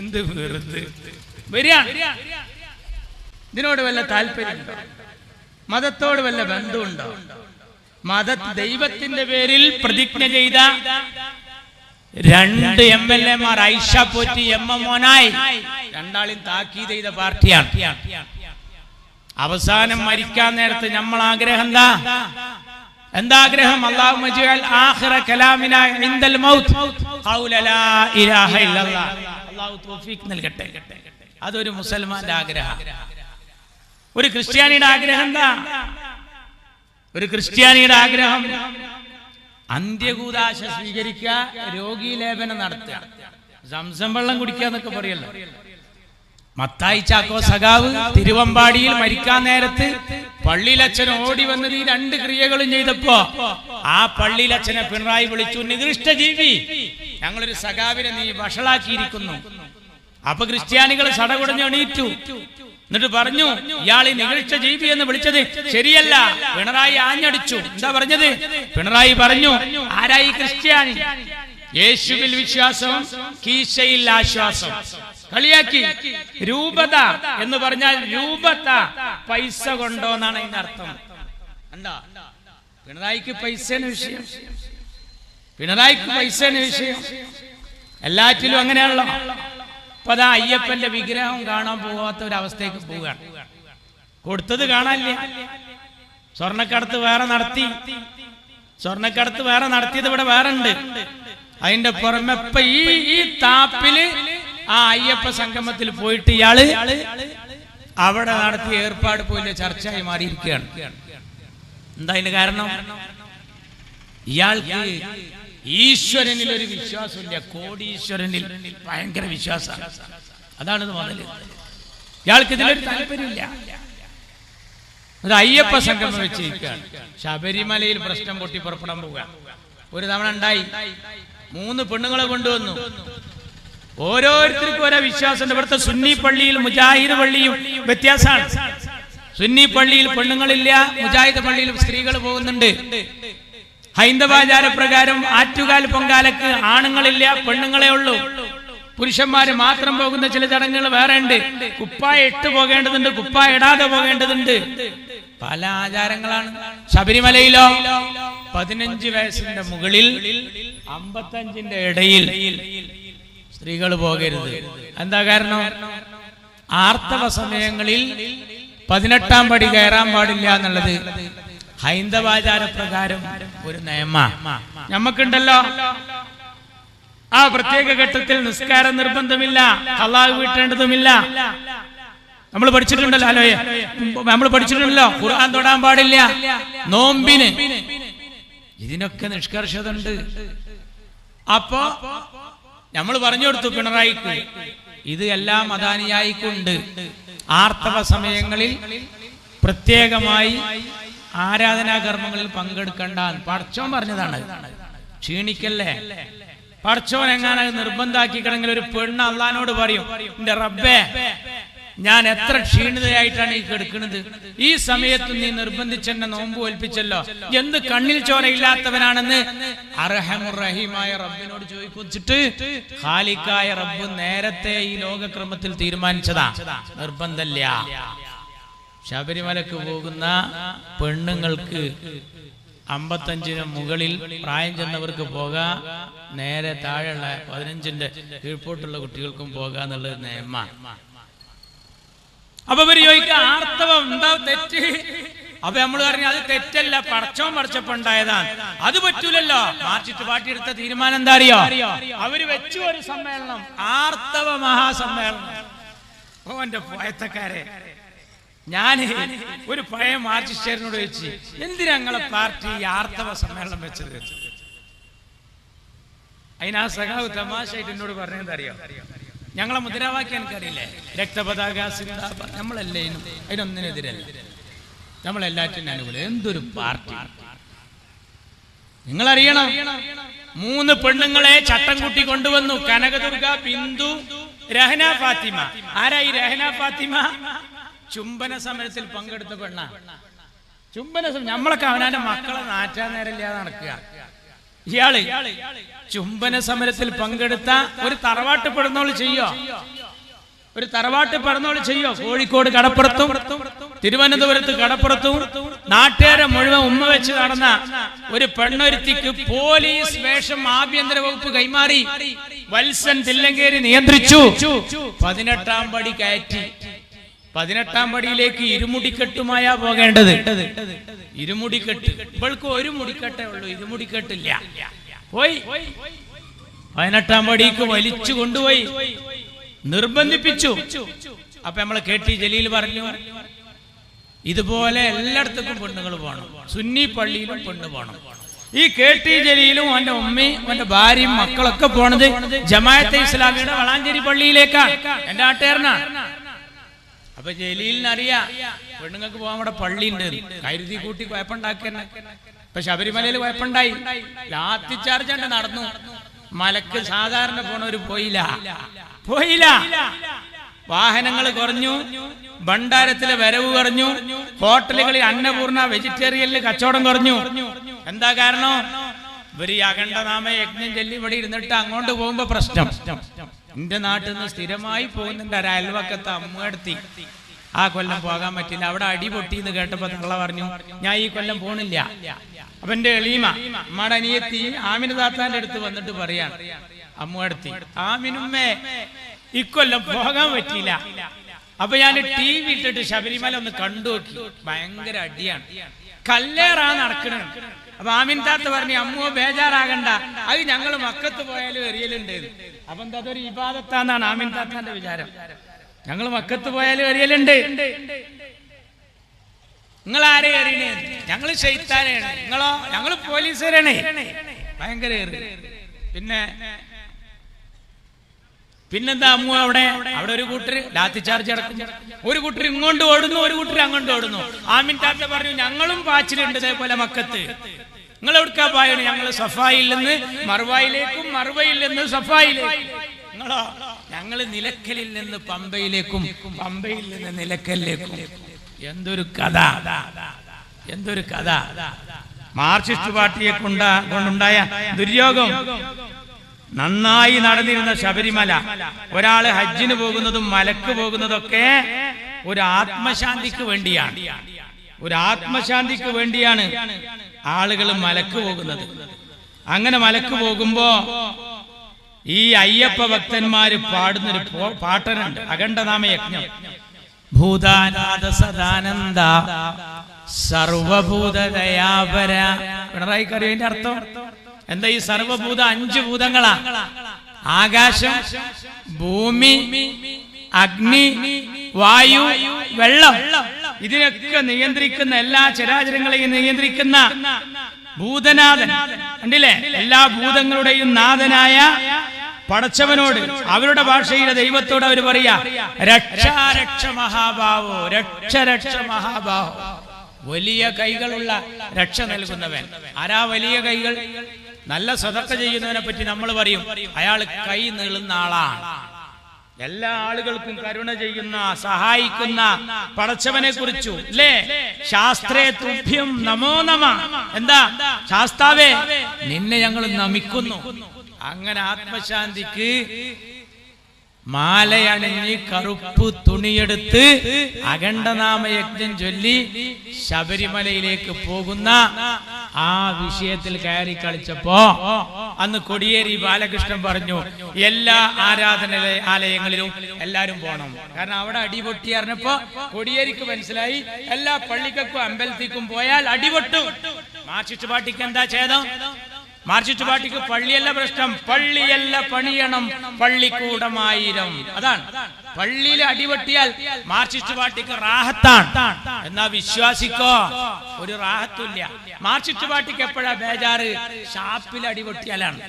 എന്ത് വെറുതെ വരിക. ഇതിനോട് വല്ല താല്പര്യമുണ്ടോ? മതത്തോട് വല്ല ബന്ധമുണ്ടോ? ദൈവത്തിന്റെ പേരിൽ പ്രതിജ്ഞ ചെയ്ത 2 MLA-മാർ ഐഷ പോറ്റി MM മോനായി രണ്ടാളും താക്കീത് ചെയ്ത പാർട്ടിയാണ്. അവസാനം മരിക്കാൻ നേരത്ത് നമ്മൾ ആഗ്രഹം എന്താ ആഗ്രഹം? അല്ലാഹുമ്മ ജഅൽ ആഖിറ കലാമിനാ ഇൻദൽ മൗത്ത് ഖൗല ലാ ഇലാഹ ഇല്ലല്ലാഹ്. അല്ലാഹു തൗഫീഖ് നൽകട്ടെ. അതൊരു മുസൽമാന്റെ ആഗ്രഹം. ഒരു ക്രിസ്ത്യാനിയുടെ ആഗ്രഹം എന്താ? ഒരു ക്രിസ്ത്യാനിയുടെ ആഗ്രഹം അന്ത്യകൂദാശ സ്വീകരിക്കുക, രോഗീ ലേപനം നടത്തുക, സംസം വെള്ളം കുടിക്കുക എന്നൊക്കെ പറയല്ലോ. മത്തായി ചാക്കോ സഖാവ് തിരുവമ്പാടിയിൽ മരിക്കാൻ നേരത്ത് പള്ളിയിലച്ഛൻ ഓടി വന്നത് ഈ രണ്ട് ക്രിയകളും ചെയ്തപ്പോ ആ പള്ളിയിലച്ഛനെ പിണറായി വിളിച്ചു, നികൃഷ്ട ജീവി, ഞങ്ങളൊരു സഖാവിനെ നീ വഷളാക്കിയിരിക്കുന്നു. അപ്പൊ ക്രിസ്ത്യാനികൾ സടകുടഞ്ഞ് എണീറ്റു. എന്നിട്ട് പറഞ്ഞു, ഇയാൾ ഈ നികൃഷ്ട ജീവി എന്ന് വിളിച്ചത് ശരിയല്ല. പിണറായി ആഞ്ഞടിച്ചു. എന്താ പറഞ്ഞത്? പിണറായി പറഞ്ഞു, ആരായി ക്രിസ്ത്യാനി? യേശുവിൽ വിശ്വാസം, കീശയിൽ ആശ്വാസം. കളിയാക്കി. രൂപത എന്ന് പറഞ്ഞാൽ രൂപത പൈസ കൊണ്ടോ എന്നാണ് അതിന്റെ അർത്ഥം. കണ്ടോ? പിണറായിക്ക് പൈസയാണ് വിഷയം. പിണറായിക്ക് പൈസയാണ് വിഷയം. എല്ലാറ്റിലും അങ്ങനെയാണല്ലോ. അപ്പൊ അതാ അയ്യപ്പന്റെ വിഗ്രഹം കാണാൻ പോകാത്ത ഒരവസ്ഥയ്ക്ക് പോവുകയാണ്. കൊടുത്തത് കാണാനില്ല. സ്വർണ്ണക്കടത്ത് വേറെ നടത്തി. സ്വർണ്ണക്കടത്ത് വേറെ നടത്തിയത് ഇവിടെ വേറെ ഉണ്ട്. അതിന്റെ പുറമെ ഇപ്പൊ ഈ താപ്പില് ആ അയ്യപ്പ സംഗമത്തിൽ പോയിട്ട് ഇയാള് അവിടെ നടത്തിയ ഏർപ്പാട് പോലെ ചർച്ചയായി മാറിയിരിക്കുകയാണ്. എന്താ അതിന്റെ കാരണം? ഇയാൾക്ക് ഈശ്വരനിൽ ഒരു വിശ്വാസമില്ല, കോടീശ്വരനിൽ ഭയങ്കര വിശ്വാസമാണ്. അതാണ് മുതല്. ഇയാൾക്ക് ഇതിലൊരു താല്പര്യമില്ല. ഒരു അയ്യപ്പ സംഗമം വെച്ചിരിക്കുകയാണ്. ശബരിമലയിൽ പ്രശ്നം പൊട്ടി പുറപ്പെടാൻ പോവുക. ഒരു തവണ ഉണ്ടായി. 3 പെണ്ണുങ്ങളെ കൊണ്ടുവന്നു. ഓരോരുത്തർക്കും ഓരോ വിശ്വാസമുണ്ട്. ഇവിടുത്തെ സുന്നി പള്ളിയിൽ മുജാഹിദ് പള്ളിയും വ്യത്യാസമാണ്. സുന്നി പള്ളിയിൽ പെണ്ണുങ്ങളില്ല, മുജാഹിദ് പള്ളിയിൽ സ്ത്രീകൾ പോകുന്നുണ്ട്. ഹൈന്ദവാചാര പ്രകാരം ആറ്റുകാൽ പൊങ്കാലക്ക് ആണുങ്ങളില്ല, പെണ്ണുങ്ങളെ ഉള്ളൂ. പുരുഷന്മാര് മാത്രം പോകുന്ന ചില ചടങ്ങുകൾ വേറെ ഉണ്ട്. കുപ്പായ ഇട്ട് പോകേണ്ടതുണ്ട്, കുപ്പായ ഇടാതെ പോകേണ്ടതുണ്ട്. പല ആചാരങ്ങളാണ്. ശബരിമലയിലോ 15 വയസ്സിന്റെ മുകളിൽ 55ന്റെ ഇടയിൽ സ്ത്രീകൾ പോകരുത്. എന്താ കാരണം? ആർത്തവ സമയങ്ങളിൽ 18ാം പടി കയറാൻ പാടില്ല എന്നുള്ളത് ഹൈന്ദവാചാര പ്രകാരം ഒരു നിയമ. നമുക്കുണ്ടല്ലോ ആ പ്രത്യേക ഘട്ടത്തിൽ നിസ്കാരം നിർബന്ധമില്ല, ഖളാ വീട്ടേണ്ടതുമില്ല. നമ്മൾ പഠിച്ചിട്ടുണ്ടല്ലോ, അലോയെ നമ്മൾ പഠിച്ചിട്ടുണ്ടല്ലോ. ഖുർആൻ തൊടാൻ പാടില്ല, നോമ്പിന്. ഇതിനൊക്കെ നിഷ്കർഷത ഉണ്ട്. അപ്പോ നമ്മൾ പറഞ്ഞു കൊടുത്തു പിണറായിക്ക്, ഇത് എല്ലാ മതാനുയായിക്കുണ്ട്. ആർത്തവ സമയങ്ങളിൽ പ്രത്യേകമായി ആരാധനാകർമ്മങ്ങളിൽ പങ്കെടുക്കണ്ട. പടച്ചോൻ പറഞ്ഞതാണ്. ക്ഷീണിക്കല്ലേ. പടച്ചോൻ എങ്ങനെ നിർബന്ധാക്കിക്കണമെങ്കിൽ ഒരു പെണ്ണ് അള്ളാനോട് പറയും, എന്റെ റബ്ബേ, ഞാൻ എത്ര ക്ഷീണിതയായിട്ടാണ് ഈ കിടക്കുന്നത്, ഈ സമയത്ത് നീ നിർബന്ധിച്ചെന്നെ നോമ്പ് ഒൽപ്പിച്ചല്ലോ, എന്ത് കണ്ണിൽ ചോരയില്ലാത്തവനാണെന്ന് അർഹമുർ റഹീമായ റബ്ബിനോട് ചോദിച്ചിട്ട് ഖാലിക്കായ റബ്ബ് നേരത്തെ ഈ ലോകക്രമത്തിൽ തീരുമാനിച്ചതാ, നിർബന്ധമില്ല. ശബരിമലക്ക് പോകുന്ന പെണ്ണുങ്ങൾക്ക് 55ന് മുകളിൽ പ്രായം ചെന്നവർക്ക് പോകാം, നേരെ താഴെയുള്ള 15ന്റെ കീഴ്പോട്ടുള്ള കുട്ടികൾക്കും പോകാന്നുള്ളത് നിയമ. അപ്പൊ ഇവര് ചോദിക്കുക, ആർത്തവം എന്താ തെറ്റ്? അപ്പൊ നമ്മൾ പറഞ്ഞു, അത് തെറ്റല്ല, പടച്ചോൻ പഠിച്ചപ്പോണ്ടായതാണ്, അത് പറ്റൂലല്ലോ. മാർച്ചിട്ട് പാട്ടിയെടുത്ത തീരുമാനം എന്താ അറിയോ? അവര് വെച്ചു ഒരു സമ്മേളനം, ആർത്തവ മഹാസമ്മേളനം. ഓന്റെ പോയത്തക്കാരെ, ഞാൻ ഒരു പഴയ മാർച്ചിസ്റ്റേറിനോട് ചോദിച്ചു, എന്തിനാ ഞങ്ങളെ പാർട്ടി ആർത്തവ സമ്മേളനം വെച്ചത്? അതിനാ സഖാവ് തമാശയായിട്ട് എന്നോട് പറഞ്ഞത് അറിയോ? ഞങ്ങളെ മുദ്രാവാക്യം എനിക്കറിയില്ലേ, രക്തപതാക സിന്ദാബാദ്. നമ്മളല്ലേ അതിനൊന്നിനെതിരല്ല, നമ്മളെല്ലാറ്റിനും അനുകൂലം. എന്തൊരു പാർട്ടി നിങ്ങളറിയണം. 3 പെണ്ണുങ്ങളെ ചട്ടം കൂട്ടി കൊണ്ടുവന്നു. കനകദുർഗ, ബിന്ദു, രഹന ഫാത്തിമ. ആരായി രഹന ഫാത്തിമ? ചുംബന സമരത്തിൽ പങ്കെടുത്ത പെണ്ണ. ചുംബന നമ്മളൊക്കെ അവനാന്റെ മക്കളെ നാറ്റാൻ നേരമില്ലാതെ നടക്കുക. ഇയാള് ചുംബന സമരത്തിൽ പങ്കെടുത്ത ഒരു തറവാട്ട് പെടുന്നോള് ചെയ്യോ? ഒരു തറവാട്ട് പെടുന്നോള് ചെയ്യോ? കോഴിക്കോട് കടപ്പുറത്തും തിരുവനന്തപുരത്ത് കടപ്പുറത്തും നാട്ടുകാരെ മുഴുവൻ ഉമ്മ വെച്ച് നടന്ന ഒരു പെണ്ണൊരുത്തിക്ക് പോലീസ് വേഷം ആഭ്യന്തര വകുപ്പ് കൈമാറി. വത്സൻ തില്ലങ്കേരി നിയന്ത്രിച്ചു. 18ാം പടി കയറ്റി. 18ാം പടിയിലേക്ക് ഇരുമുടിക്കെട്ടുമായാ പോകേണ്ടത്. ഇരുമുടിക്കെട്ട്. ഇവൾക്ക് ഒരു മുടിക്കെട്ടേ ഉള്ളൂ, ഇരുമുടിക്കെട്ടില്ല. പോയി 18ാം പടിക്ക് വലിച്ചു കൊണ്ടുപോയി, നിർബന്ധിപ്പിച്ചു. അപ്പൊ നമ്മളെ KT ജലീൽ പറഞ്ഞു, ഇതുപോലെ എല്ലായിടത്തും പെണ്ണുങ്ങൾ പോകണം, സുന്നി പള്ളിയിലും പെണ്ണ് പോകണം. ഈ KT ജലീലും അവന്റെ ഉമ്മയും അവന്റെ ഭാര്യയും മക്കളൊക്കെ പോണത് ജമാഅത്തെ ഇസ്ലാമിയുടെ വളാഞ്ചേരി പള്ളിയിലേക്കാണ്. എന്റെ നാട്ടുകാരനാണ്. അപ്പൊ ജലീലിനറിയാം പെണ്ണുങ്ങൾക്ക് പോകാൻ അവിടെ പള്ളി ഉണ്ട്, കരുതി കൂട്ടി കുഴപ്പമുണ്ടാക്കുന്ന. ഇപ്പൊ ശബരിമലയിൽ കുഴപ്പമുണ്ടായി, ലാത്തി ചാർജ് നടന്നു. മലക്ക് സാധാരണ പോണവര് പോയില്ല. വാഹനങ്ങൾ കുറഞ്ഞു, ഭണ്ഡാരത്തിലെ വരവ് കുറഞ്ഞു, ഹോട്ടലുകളിൽ അന്നപൂർണ വെജിറ്റേറിയനിൽ കച്ചവടം കുറഞ്ഞു. എന്താ കാരണം? ഇവര് ഈ അഖണ്ഡനാമ യജ്ഞം ചൊല്ലി ഇവിടെ ഇരുന്നിട്ട് അങ്ങോട്ട് പോകുമ്പോ പ്രശ്നം. എന്റെ നാട്ടിൽ നിന്ന് സ്ഥിരമായി പോകുന്നുണ്ട് ഒരു അയൽവക്കത്തെ അമ്മയെടുത്തി. ആ കൊല്ലം പോകാൻ പറ്റില്ല, അവിടെ അടി പൊട്ടിന്ന് കേട്ടപ്പോ തള്ള പറഞ്ഞു ഞാൻ ഈ കൊല്ലം പോണില്ല. അപ്പൊ എന്റെ എളീമ അമ്മയുടെ അനിയത്തി ആമിന താത്താന്റെ അടുത്ത് വന്നിട്ട് പറയാണ്, അമ്മയെടുത്തി ആമിനുമ്മേ ഇക്കൊല്ലം പോകാൻ പറ്റിയില്ല. അപ്പൊ ഞാൻ TV ഇട്ടിട്ട് ശബരിമല ഒന്ന് കണ്ടു നോക്കി, ഭയങ്കര അടിയാണ്, കല്ലേറാ നടക്കണ. അപ്പൊ ആമിൻ താത്ത പറഞ്ഞു അമ്മോ ബേജാറാകണ്ട, അത് ഞങ്ങള് മക്കത്ത് പോയാലും എറിയലുണ്ട്. അപ്പൊ എന്താ അതൊരു ഇബാദത്താന്നാണ് ആമിൻ താത്താന്റെ വിചാരം. ഞങ്ങള് മക്കത്ത് പോയാലും എറിയലുണ്ട്. നിങ്ങൾ ആരെ എറിയണേ? ഞങ്ങള് ശൈത്താനാണ്. നിങ്ങളോ? ഞങ്ങള് പോലീസുകാരാണ്. ഭയങ്കര പിന്നെന്താ അമ്മു അവിടെ ഒരു കൂട്ടര് ലാത്തി ചാർജ് അടക്കുന്നു, ഒരു കൂട്ടർ ഇങ്ങോട്ട് ഓടുന്നു, ഒരു കൂട്ടർ അങ്ങോട്ട് ഓടുന്നു. ആമിൻ താത്ത പറഞ്ഞു ഞങ്ങളും പാച്ചിലുണ്ട് ഇതേപോലെ മക്കത്ത്. നിങ്ങൾ എവിടുക്കാ പായാണ്? ഞങ്ങള് സഫായിൽ നിന്ന് മർവായിലേക്കും, മർവയിൽ നിന്ന് സഫായിലേക്കും. നിങ്ങളോ? ഞങ്ങള് നിലക്കലിൽ നിന്ന് പമ്പയിലേക്കും, പമ്പയിൽ നിന്ന് നിലക്കലിലേക്കും. എന്തൊരു കഥ! മാർക്സിസ്റ്റ് പാർട്ടിയെ കൊണ്ടുണ്ടായ ദുര്യോഗം. നന്നായി നടന്നിരുന്ന ശബരിമല, ഒരാള് ഹജ്ജിന് പോകുന്നതും മലക്ക് പോകുന്നതൊക്കെ ഒരു ആത്മശാന്തിക്ക് വേണ്ടിയാണ് ആളുകൾ മലക്ക് പോകുന്നത്. അങ്ങനെ മലക്ക് പോകുമ്പോ ഈ അയ്യപ്പ ഭക്തന്മാര് പാടുന്നൊരു പാട്ടനുണ്ട്, അഖണ്ഡനാമ യജ്ഞം. ഭൂതാനാഥ സദാനന്ദ സർവഭൂതദയാപര. പിണറായി കറിയുടെ അർത്ഥം എന്താ? ഈ സർവഭൂത 5 ഭൂതങ്ങളാ: ആകാശം, ഭൂമി, അഗ്നി, വായു, വെള്ളം. ഇതിനൊക്കെ നിയന്ത്രിക്കുന്ന, എല്ലാ ചരാചരങ്ങളെയും നിയന്ത്രിക്കുന്ന ഭൂതനാഥൻ കണ്ടില്ലേ? എല്ലാ ഭൂതങ്ങളുടെയും നാഥനായ പടച്ചവനോട്, അവരുടെ ഭാഷയിലെ ദൈവത്തോട് അവർ പറയാ രക്ഷ മഹാഭാവോ, രക്ഷ മഹാഭാവോ. വലിയ കൈകളുള്ള രക്ഷ നൽകുന്നവൻ. ആരാ വലിയ കൈകൾ? നല്ല സദഖ ചെയ്യുന്നവനെ പറ്റി നമ്മൾ പറയും അയാൾ കൈ നീളുന്ന ആളാണ്. എല്ലാ ആളുകൾക്കും കരുണ ചെയ്യുന്ന, സഹായിക്കുന്ന പടച്ചവനെ കുറിച്ചു അല്ലേ? ശാസ്ത്രേ തുഭ്യം നമോ നമ. എന്താ? ശാസ്താവേ നിന്നെ ഞങ്ങൾ നമിക്കുന്നു. അങ്ങനെ ആത്മശാന്തിക്ക് മാലയണിഞ്ഞ് കറുപ്പ് തുണിയെടുത്ത് അഖണ്ഡനാമ യജ്ഞം ചൊല്ലി ശബരിമലയിലേക്ക് പോകുന്ന ആ വിഷയത്തിൽ കയറി കളിച്ചപ്പോ അന്ന് കോടിയേരി ബാലകൃഷ്ണൻ പറഞ്ഞു എല്ലാ ആരാധനാലയങ്ങളിലും എല്ലാരും പോണം. കാരണം അവിടെ അടിപൊട്ടി അറിഞ്ഞപ്പോ കോടിയേരിക്ക് മനസ്സിലായി എല്ലാ പള്ളിക്കും അമ്പലത്തിക്കും പോയാൽ അടിപൊട്ടും. മാർക്സിസ്റ്റ് പാർട്ടിക്ക് എന്താ ഛേദം? മാർക്സിസ്റ്റ് പാർട്ടിക്ക് പള്ളിയല്ല പ്രശ്നം, പള്ളിയല്ല പണിയണം, പള്ളിക്കൂടമായിരം. അതാണ്. പള്ളിയിൽ അടിപൊട്ടിയാൽ മാർക്സിസ്റ്റ് പാർട്ടിക്ക് റാഹത്താണ്. എന്നാ വിശ്വാസിക്കോ ഒരു റാഹത്തുമില്ല. മാർക്സിസ്റ്റ് പാർട്ടിക്ക് എപ്പോഴാ ബേജാറ്? ഷാപ്പിൽ അടിപൊട്ടിയാലാണ്.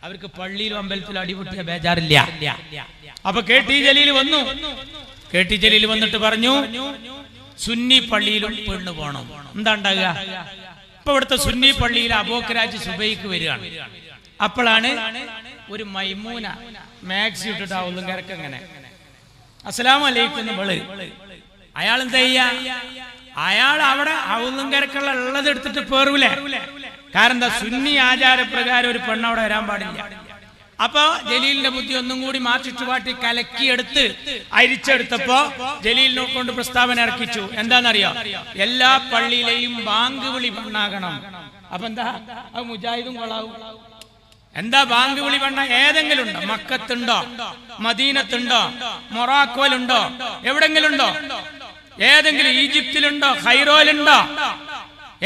അവർക്ക് പള്ളിയിലും അമ്പലത്തിലും അടിപൊട്ടിയ ബേജാറില്ല. അപ്പൊ KT ജലീൽ വന്നു. KT ജലീൽ വന്നിട്ട് പറഞ്ഞു സുന്നി പള്ളിയിലും പെണ്ണ് പോണം. എന്താ ഉണ്ടാകുക? ഇപ്പൊ ഇവിടുത്തെ സുന്നി പള്ളിയിൽ അബോക്കരാജ് സുബൈക്ക് വരികയാണ്. അപ്പോഴാണ് ഒരു മൈമൂന മാക്സി ഇട്ടിട്ട് ആവുന്നു കിടക്കങ്ങനെ അസ്സലാമു അലൈക്കും എന്ന് വിളി. അയാൾ എന്താ ചെയ്യാ? അയാൾ അവിടെ ഔന്നും കിടക്കുള്ള ഉള്ളത് എടുത്തിട്ട് പേറൂലേ? കാരണം എന്താ? സുന്നി ആചാരപ്രകാരം ഒരു പെണ്ണ് അവിടെ വരാൻ പാടില്ല. അപ്പൊ ജലീലിന്റെ ബുദ്ധി ഒന്നും കൂടി മാർക്സിസ്റ്റ് പാർട്ടി കലക്കിയെടുത്ത് അരിച്ചെടുത്തപ്പോ ജലീലിനെ കൊണ്ട് പ്രസ്താവന ഇറക്കിച്ചു. എന്താണെന്നറിയോ? എല്ലാ പള്ളിയിലെയും ബാങ്ക് വിളി പെണ്ണാകണം. അപ്പൊ എന്താ? അത് മുജാഹിദും കൊള്ളാവും. എന്താ ബാങ്ക് വിളി പെണ്ണ? ഏതെങ്കിലും ഉണ്ടോ? മക്കത്തുണ്ടോ? മദീനത്തുണ്ടോ? മൊറാക്കോയിലുണ്ടോ? എവിടെങ്കിലും ഉണ്ടോ? ഏതെങ്കിലും ഈജിപ്തിലുണ്ടോ? ഖൈറോയിലുണ്ടോ?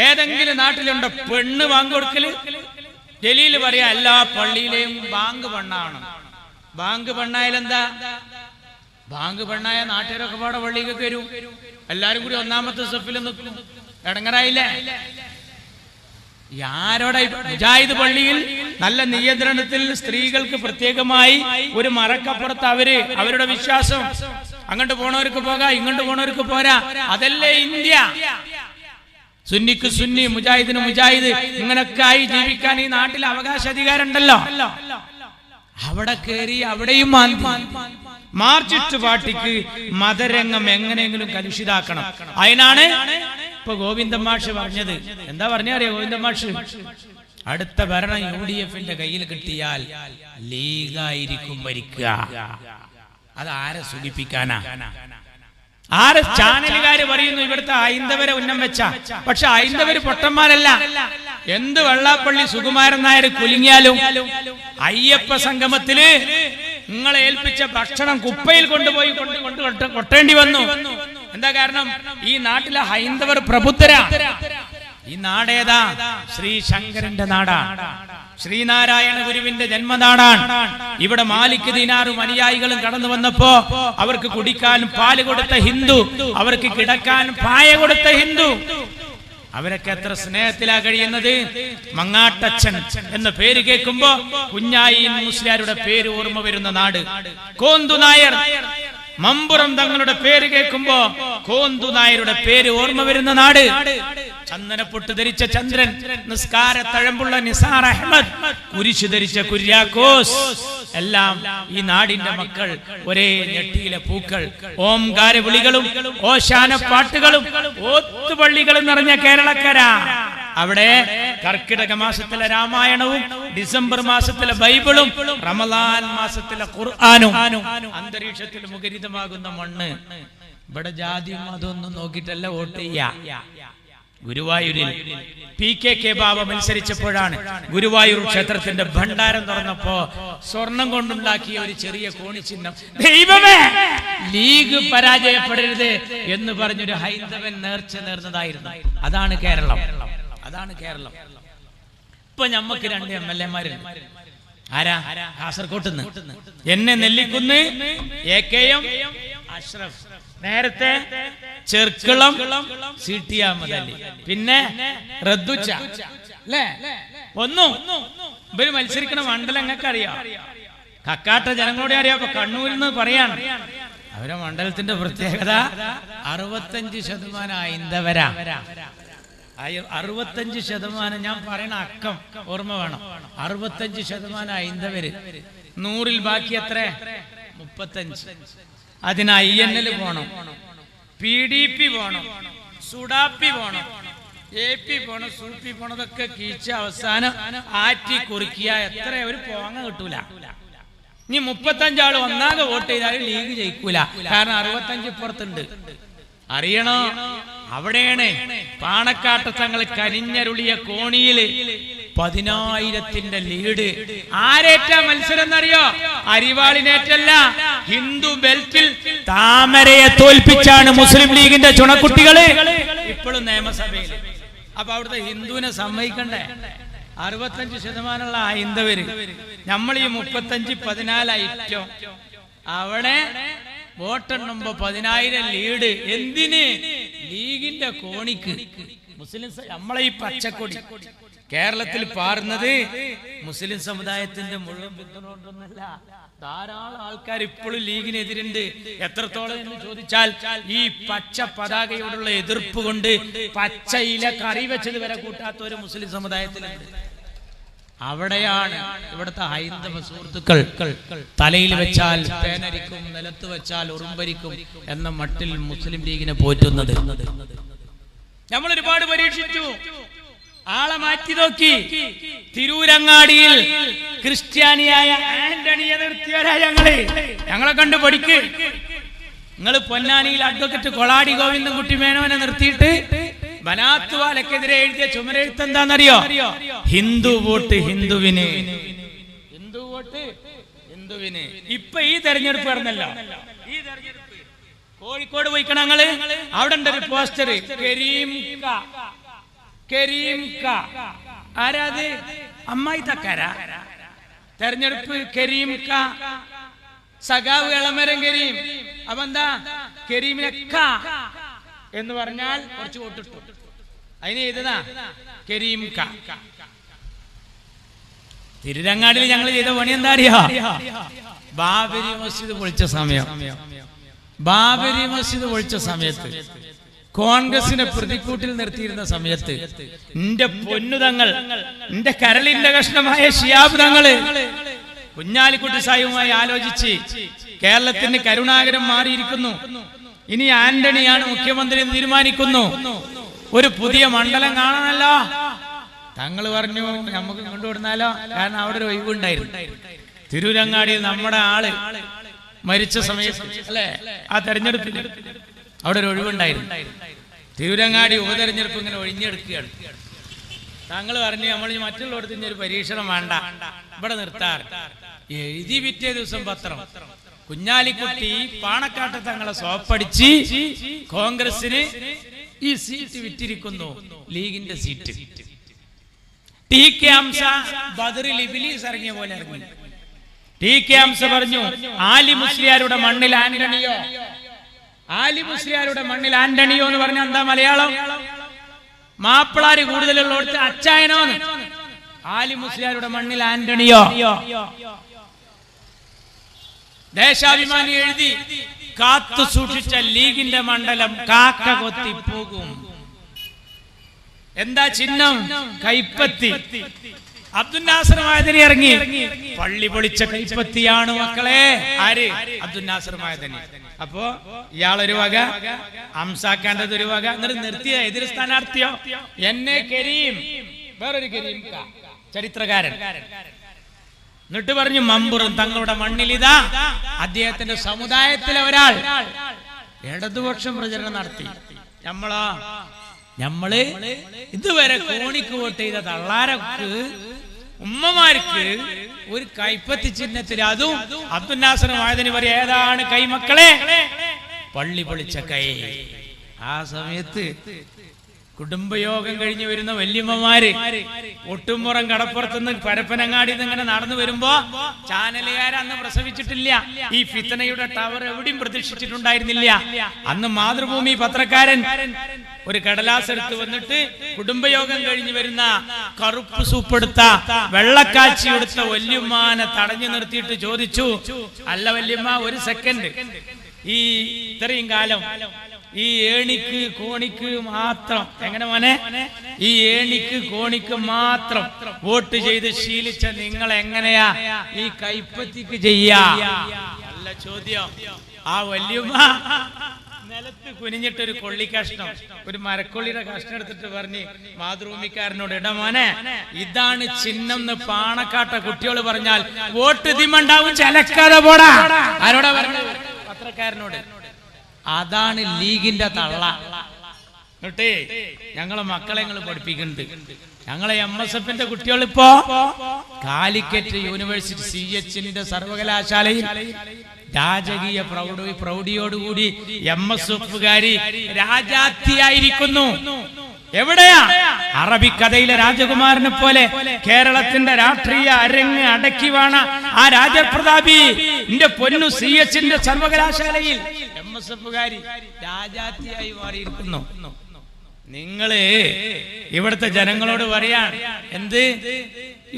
ഏതെങ്കിലും നാട്ടിലുണ്ടോ പെണ്ണ് ബാങ്ക് കൊടുക്കല്? ജലീൽ പറയാ എല്ലാ പള്ളിയിലെയും ബാങ്ക് പെണ്ണാണ്. ബാങ്ക് പെണ്ണായാലെന്താ? ബാങ്ക് പെണ്ണായ നാട്ടുകാരൊക്കെ പാടെ പള്ളിയിലേക്ക് വരും. എല്ലാരും കൂടി ഒന്നാമത്തെ സഫിൽ നിൽക്കും. ഇടങ്ങറായില്ലേ? ആരോടെ? മുജാഹിദ് പള്ളിയിൽ നല്ല നിയന്ത്രണത്തിൽ സ്ത്രീകൾക്ക് പ്രത്യേകമായി ഒരു മറക്കപ്പുറത്ത് അവരുടെ വിശ്വാസം അങ്ങോട്ട് പോണവർക്ക് പോകാം, ഇങ്ങോട്ട് പോണവർക്ക് പോരാ. അതല്ലേ ഇന്ത്യ. സുന്നിക്ക് സുന്നി, മുജാഹിദിന് മുജാഹിദ്, ഇങ്ങനൊക്കെ ആയി ജീവിക്കാൻ ഈ നാട്ടിൽ അവകാശാധികാരം ഉണ്ടല്ലോ. അവിടെ കയറി അവിടെയും മാർച്ചിസ്റ്റ് പാർട്ടിക്ക് മതരംഗം എങ്ങനെയെങ്കിലും കലുഷിതാക്കണം. അതിനാണ് ഇപ്പൊ ഗോവിന്ദൻ മാഷ് പറഞ്ഞത്. എന്താ പറഞ്ഞറിയോ ഗോവിന്ദൻ മാഷ്? അടുത്ത ഭരണം UDF-ന്റെ കയ്യിൽ കിട്ടിയാൽ ലീഗായിരിക്കും ഭരിക്കുക. അത് ആരെ സൂചിപ്പിക്കാനാ? ആര് ചാനലുകാര് പറയുന്നു ഇവിടുത്തെ ഹൈന്ദവരെ ഉന്നം വെച്ച. പക്ഷെ ഹൈന്ദവര് പൊട്ടന്മാരല്ല. എന്ത് വെള്ളാപ്പള്ളി സുകുമാരൻ നായർ കുലുങ്ങിയാലും അയ്യപ്പ സംഗമത്തില് നിങ്ങളെ ഏൽപ്പിച്ച ഭക്ഷണം കുപ്പയിൽ കൊണ്ടുപോയി കൊട്ടേണ്ടി വന്നു. എന്താ കാരണം? ഈ നാട്ടിലെ ഹൈന്ദവർ പ്രബുദ്ധരാ. ഈ നാടേതാ? ശ്രീശങ്കരന്റെ നാടാണ്, ശ്രീനാരായണ ഗുരുവിന്റെ ജന്മനാടാണ്. ഇവിടെ മാലിക് ദീനാറും അനുയായികളും കടന്നു വന്നപ്പോ അവർക്ക് കുടിക്കാൻ പാല് കൊടുത്ത ഹിന്ദു, അവർക്ക് കിടക്കാൻ പായ കൊടുത്ത ഹിന്ദു. അവരൊക്കെ എത്ര സ്നേഹത്തിലാ കഴിയുന്നത്. മങ്ങാട്ടച്ഛൻ എന്ന പേര് കേൾക്കുമ്പോ കുഞ്ഞായി മുസ്ലിയാരുടെ പേര് ഓർമ്മ വരുന്ന നാട്. കോന്തു നായർ, മമ്പുറം തങ്ങളുടെ പേര് കേൾക്കുമ്പോ കോന്തു നായരുടെ പേര് ഓർമ്മ വരുന്ന നാട്. ചന്ദനപ്പൊട്ട് ധരിച്ച ചന്ദ്രൻ, നിസ്കാര തഴമ്പുള്ള നിസാർ അഹമ്മദ്, കുരിശു ധരിച്ച കുര്യാക്കോസ്, എല്ലാം ഈ നാടിന്റെ മക്കൾ. ഒരേ ഞെട്ടിയിലെ പൂക്കൾ. ഓംകാര വിളികളും ഓശാന പാട്ടുകളും ഓത്തുപള്ളികളും നിറഞ്ഞ കേരളക്കര. അവിടെ കർക്കിടക മാസത്തിലെ രാമായണവും ഡിസംബർ മാസത്തിലെ ബൈബിളും റമദാൻ മാസത്തിലെ ഖുർആനും അന്തരീക്ഷത്തിൽ മുഖരിതമാകുന്ന മണ്ണ്. ഇവിടെ ജാതിയും അതൊന്നും നോക്കിയിട്ടല്ല വോട്ട് ചെയ്യാ. ഗുരുവായൂരിൽ PKK ബാബ മത്സരിച്ചപ്പോഴാണ് ഗുരുവായൂർ ക്ഷേത്രത്തിന്റെ ഭണ്ഡാരം തുറന്നപ്പോ സ്വർണം കൊണ്ടുണ്ടാക്കിയ ഒരു ചെറിയ കോണിച്ചിഹ്നം, ദൈവമേ ലീഗ് പരാജയപ്പെടരുത് എന്ന് പറഞ്ഞൊരു ഹൈന്ദവൻ നേർന്നതായിരുന്നു. അതാണ് കേരളം. അതാണ് കേരളം. ഇപ്പൊ ഞമ്മക്ക് 2 MLA-മാരുണ്ട്. ആരാ? കാസർകോട്ടുന്ന് എന്നെ നെല്ലിക്കുന്ന് AKM അഷ്റഫ്, നേരത്തെ ചെർക്കളം CT അഹമ്മദ് അലി, പിന്നെ റദ്ദുച്ച അല്ലേ? ഒന്നും ഇവര് മത്സരിക്കണ മണ്ഡലം ഞങ്ങൾക്ക് അറിയാം. കക്കാട്ട ജനങ്ങളോടെ അറിയാം. അപ്പൊ കണ്ണൂരിൽ നിന്ന് പറയാണ് അവരെ മണ്ഡലത്തിന്റെ പ്രത്യേകത 65% ഹൈന്ദവരാ. 65%. ഞാൻ പറയണ അക്കം ഓർമ്മ വേണം. 65% ഹൈന്ദവര്. 100-ൽ ബാക്കി എത്ര? 35. അതിന് INL പോണം, PDP പോണം, സുഡാപ്പി പോണം, AP പോണം, സൂപ്പി പോണതൊക്കെ കീച്ച അവസാനം ആറ്റി കുറിക്കിയ എത്ര ഒരു പോങ്ങ കിട്ടൂല. ഇനി 35 ആള് ഒന്നാകെ വോട്ട് ചെയ്താലും ലീഗ് ജയിക്കൂല. കാരണം 65 ഇപ്പുറത്തുണ്ട്. അറിയണോ? അവിടെയാണ് പാണക്കാട്ട് തങ്ങൾ കരിഞ്ഞരുളിയ കോണിയില് 10,000-ന്റെ ലീഡ്. ആരേറ്റ മത്സരം എന്നറിയോ? അരിവാളിനേറ്റല്ല, ഹിന്ദു ബെൽറ്റിൽ താമരയെ തോൽപ്പിച്ചാണ് മുസ്ലിം ലീഗിന്റെ ചുണക്കുട്ടികള് ഇപ്പോഴും നിയമസഭയിൽ. അപ്പൊ അവിടുത്തെ ഹിന്ദുവിനെ സമ്മതിക്കണ്ടേ? 65% ഹൈന്ദവര്. നമ്മൾ ഈ 35-14 ഐറ്റം. അവിടെ വോട്ടെണ്ണുമ്പോ 10,000 ലീഡ്. എന്തിന്? ലീഗിന്റെ കോണിക്ക്. മുസ്ലിം നമ്മളെ ഈ പച്ചക്കൊടി കേരളത്തിൽ പാറുന്നത് മുസ്ലിം സമുദായത്തിന്റെ മുഴുവൻ പിന്തുണ കൊണ്ടൊന്നല്ല. ധാരാളം ആൾക്കാർ ഇപ്പോഴും ലീഗിനെതിരുണ്ട്. എത്രത്തോളം എന്ന് ചോദിച്ചാൽ ഈ പച്ച പതാകയോടുള്ള എതിർപ്പ് കൊണ്ട് പച്ച ഇല കറി വെച്ചത് വരെ കൂട്ടാത്ത ഒരു മുസ്ലിം സമുദായത്തിലുണ്ട്. അവിടെയാണ് ഇവിടുത്തെ ഹൈന്ദവ സുഹൃത്തുക്കൾ തലയിൽ വെച്ചാൽ പേനരിക്കും, നിലത്ത് വെച്ചാൽ ഉറുമ്പരിക്കും എന്ന മട്ടിൽ മുസ്ലിം ലീഗിനെ പോറ്റുന്നത്. നമ്മൾ ഒരുപാട് പരീക്ഷിച്ചു, ആളെ മാറ്റി നോക്കി. തിരൂരങ്ങാടിയിൽ ക്രിസ്ത്യാനിയായ ആന്റണിയെ നിർത്തിയവരാ ഞങ്ങളെ കണ്ടു പഠിക്ക്. നിങ്ങൾ പൊന്നാനിയിൽ അഡ്വക്കേറ്റ് കൊളാടി ഗോവിന്ദൻകുട്ടി മേനോനെ നിർത്തിയിട്ട് ബനാത്തുവാലക്കെതിരെ എഴുതിയ ചുമരെഴുത്ത് എന്താണെന്നറിയോ? ഹിന്ദു വോട്ട് ഹിന്ദുവിന്, ഹിന്ദു വോട്ട് ഹിന്ദുവിന്. ഇപ്പൊ ഈ തെരഞ്ഞെടുപ്പ് നടന്നല്ലോ, ഈ തെരഞ്ഞെടുപ്പ് കോഴിക്കോട് പോയിക്കണ ഞങ്ങള്. അവിടെ ഉണ്ട് ഒരു പോസ്റ്റർ, കരീം ക. ആരാത്? അമ്മായി തക്കാര. തെരഞ്ഞെടുപ്പ് കരീം ക, സഖാവ് എളമരം കരീം. അപ്പൊ എന്താ? കരീമിനെ ക എന്ന് പറഞ്ഞാൽ കുറച്ച് വോട്ടിട്ടു. അതിന് ചെയ്തതാ കരീം ക. തിരുരങ്ങാടിൽ ഞങ്ങൾ ചെയ്ത പണി എന്താ അറിയാ? ബാബരി മസ്ജിദ് പൊളിച്ച സമയം ബാബരി മസ്ജിദ് ഒഴിച്ച സമയത്ത്, കോൺഗ്രസിനെ പ്രതിക്കൂട്ടിൽ നിർത്തിയിരുന്ന സമയത്ത് എന്റെ പൊന്നുതങ്ങൾ, എന്റെ കരളിന്റെ കഷ്ണമായ ശിഹാബ് തങ്ങള് കുഞ്ഞാലിക്കുട്ടി സാഹിബുമായി ആലോചിച്ച് കേരളത്തിന് കരുണാകരൻ മാറിയിരിക്കുന്നു, ഇനി ആന്റണിയാണ് മുഖ്യമന്ത്രി എന്ന് തീരുമാനിക്കുന്നു, ഒരു പുതിയ മണ്ഡലം കാണണമല്ലോ. തങ്ങൾ പറഞ്ഞു നമുക്ക് കൊണ്ടുവിടുന്നാലോ, കാരണം അവിടെ ഒരു ഒഴിവുണ്ടായിരുന്നു. തിരൂരങ്ങാടിയിൽ നമ്മുടെ ആള് മരിച്ച സമയത്ത് അല്ലെ, ആ തെരഞ്ഞെടുപ്പിൽ അവിടെ ഒരു ഒഴിവുണ്ടായിരുന്നു. തിരൂരങ്ങാടി ഉപതെരഞ്ഞെടുപ്പ് ഇങ്ങനെ ഒഴിഞ്ഞെടുക്കുകയാണ്. താങ്കൾ പറഞ്ഞു നമ്മൾ മറ്റുള്ളവർക്ക് ഇനി ഒരു പരീക്ഷണം വേണ്ട, ഇവിടെ നിർത്താറ്. എഴുതി പിറ്റേ ദിവസം പത്രം, കുഞ്ഞാലിക്കുട്ടി പാണക്കാട്ട് തങ്ങളെ സോപ്പടിച്ച് കോൺഗ്രസിന് ഈ സീറ്റ് വിറ്റിരിക്കുന്നു, ലീഗിന്റെ സീറ്റ്. ടി കെ ഹംസ ബദറിൽ ഇബ്ലീസ് ഇറങ്ങിയ പോലെ ഇറങ്ങി. ടി കെ ഹംസ പറഞ്ഞു ആലി മുസ്ലിയാരുടെ മണ്ണിൽ ആന്റണിയോ, ആലി മുസ്ലിയാരുടെ മണ്ണിൽ ആന്റണിയോ എന്ന് പറഞ്ഞ എന്താ മലയാളം? മാപ്പിളാര് കൂടുതലുള്ളവർക്ക് അച്ചായനോന്ന്. ആലി മുസ്ലിയാരുടെ മണ്ണിൽ ആന്റണിയോ. ദേശാഭിമാനി എഴുതി കാത്തു സൂക്ഷിച്ച ലീഗിന്റെ മണ്ഡലം കാക്ക കൊത്തി പോകും. എന്താ ചിഹ്നം? കൈപ്പത്തി. അബ്ദുൽ നാസർ മഅദനി ഇറങ്ങി, പള്ളി പൊളിച്ച കൈപ്പത്തിയാണ് മക്കളെ. ആര്? അബ്ദുൽ നാസർ മഅദനി. അപ്പോ ഇയാളൊരു വക, ഹംസാക്കാണ്ടത് ഒരു വക. എന്നിട്ട് നിർത്തിയ എതിർ സ്ഥാനാർത്ഥിയോ എന്നെ കരീം, വേറൊരു കരീം ചരിത്രകാരൻ. എന്നിട്ട് പറഞ്ഞു മമ്പുറം തങ്ങളുടെ മണ്ണിലിതാ അദ്ദേഹത്തിന്റെ സമുദായത്തിലെ ഒരാൾ ഇടതുപക്ഷം പ്രചരണം നടത്തി. നമ്മള് ഇതുവരെ കോണിക്ക് വോട്ട് ചെയ്ത തള്ളാരക്ക് ഉമ്മമാർക്ക് ഒരു കൈപ്പത്തി ചിഹ്നത്തിൽ, അതും അബ്ദുൽ നാസർ മഅദനി പറയും ഏതാണ് കൈ മക്കളെ? പള്ളി പൊളിച്ച കൈ. ആ സമയത്ത് കുടുംബയോഗം കഴിഞ്ഞ് വരുന്ന വല്യമ്മമാര് ഒട്ടുംപുറം കടപ്പുറത്തുനിന്ന് പരപ്പനങ്ങാടി ഇങ്ങനെ നടന്നു വരുമ്പോ ചാനലുകാർ അന്ന് പ്രസവിച്ചിട്ടില്ല, ഈ ഫിത്തനയുടെ ടവർ എവിടെയും പ്രതീക്ഷിച്ചിട്ടുണ്ടായിരുന്നില്ല. അന്ന് മാതൃഭൂമി പത്രക്കാരൻ ഒരു കടലാസ് എടുത്ത് വന്നിട്ട് കുടുംബയോഗം കഴിഞ്ഞ് വരുന്ന കറുപ്പ് സൂപ്പെടുത്ത വെള്ളക്കാച്ചി എടുത്ത വല്യമ്മാനെ തടഞ്ഞു നിർത്തിയിട്ട് ചോദിച്ചു, അല്ല വല്യമ്മ ഒരു സെക്കൻഡ്, ഈ ഇത്രയും കാലം ഈ ഏണിക്ക് കോണിക്ക് മാത്രം, എങ്ങനെ മോനെ, ഈ ഏണിക്ക് കോണിക്ക് മാത്രം വോട്ട് ചെയ്ത് ശീലിച്ച നിങ്ങൾ എങ്ങനെയാ ഈ കൈപ്പത്തിക്ക് ചെയ്യാ? നല്ല ചോദ്യം. ആ വല്യമ്മ നിലത്ത് കുനിഞ്ഞിട്ടൊരു കൊള്ളി കഷ്ണം, ഒരു മരക്കൊള്ളിയുടെ കഷ്ണം എടുത്തിട്ട് പറഞ്ഞ് മാതൃഭൂമിക്കാരനോട്, ഇടമോനെ ഇതാണ് ചിഹ്നം എന്ന് പാണക്കാട്ട കുട്ടികൾ പറഞ്ഞാൽ വോട്ട് ഇതിമുണ്ടാവും, ചലക്കാതെ പോടാ. ആരോടാ പറഞ്ഞത്? പത്രക്കാരനോട്. അതാണ് ലീഗിന്റെ തള്ള. എന്നിട്ടേ ഞങ്ങളെ മക്കളെ ഞങ്ങൾ പഠിപ്പിക്കുന്നുണ്ട്. ഞങ്ങളെ MSFന്റെ കുട്ടികൾ ഇപ്പോ കാലിക്കറ്റ് യൂണിവേഴ്സിറ്റി CHന്റെ സർവകലാശാലയിൽ രാജകീയ പ്രൗഢിയോടുകൂടി MSFകാരി രാജാത്തിയായിരിക്കുന്നു. എവിടെയാ? അറബിക്കഥയിലെ രാജകുമാരനെ പോലെ കേരളത്തിന്റെ രാഷ്ട്രീയ അരങ്ങ് അടക്കി വാണ ആ രാജപ്രതാപി എന്റെ പൊന്നു CHന്റെ സർവകലാശാലയിൽ MSFകാരി രാജാത്തിയായി മാറിയിരിക്കുന്നു. നിങ്ങള് ഇവിടുത്തെ ജനങ്ങളോട് പറയാൻ എന്ത്?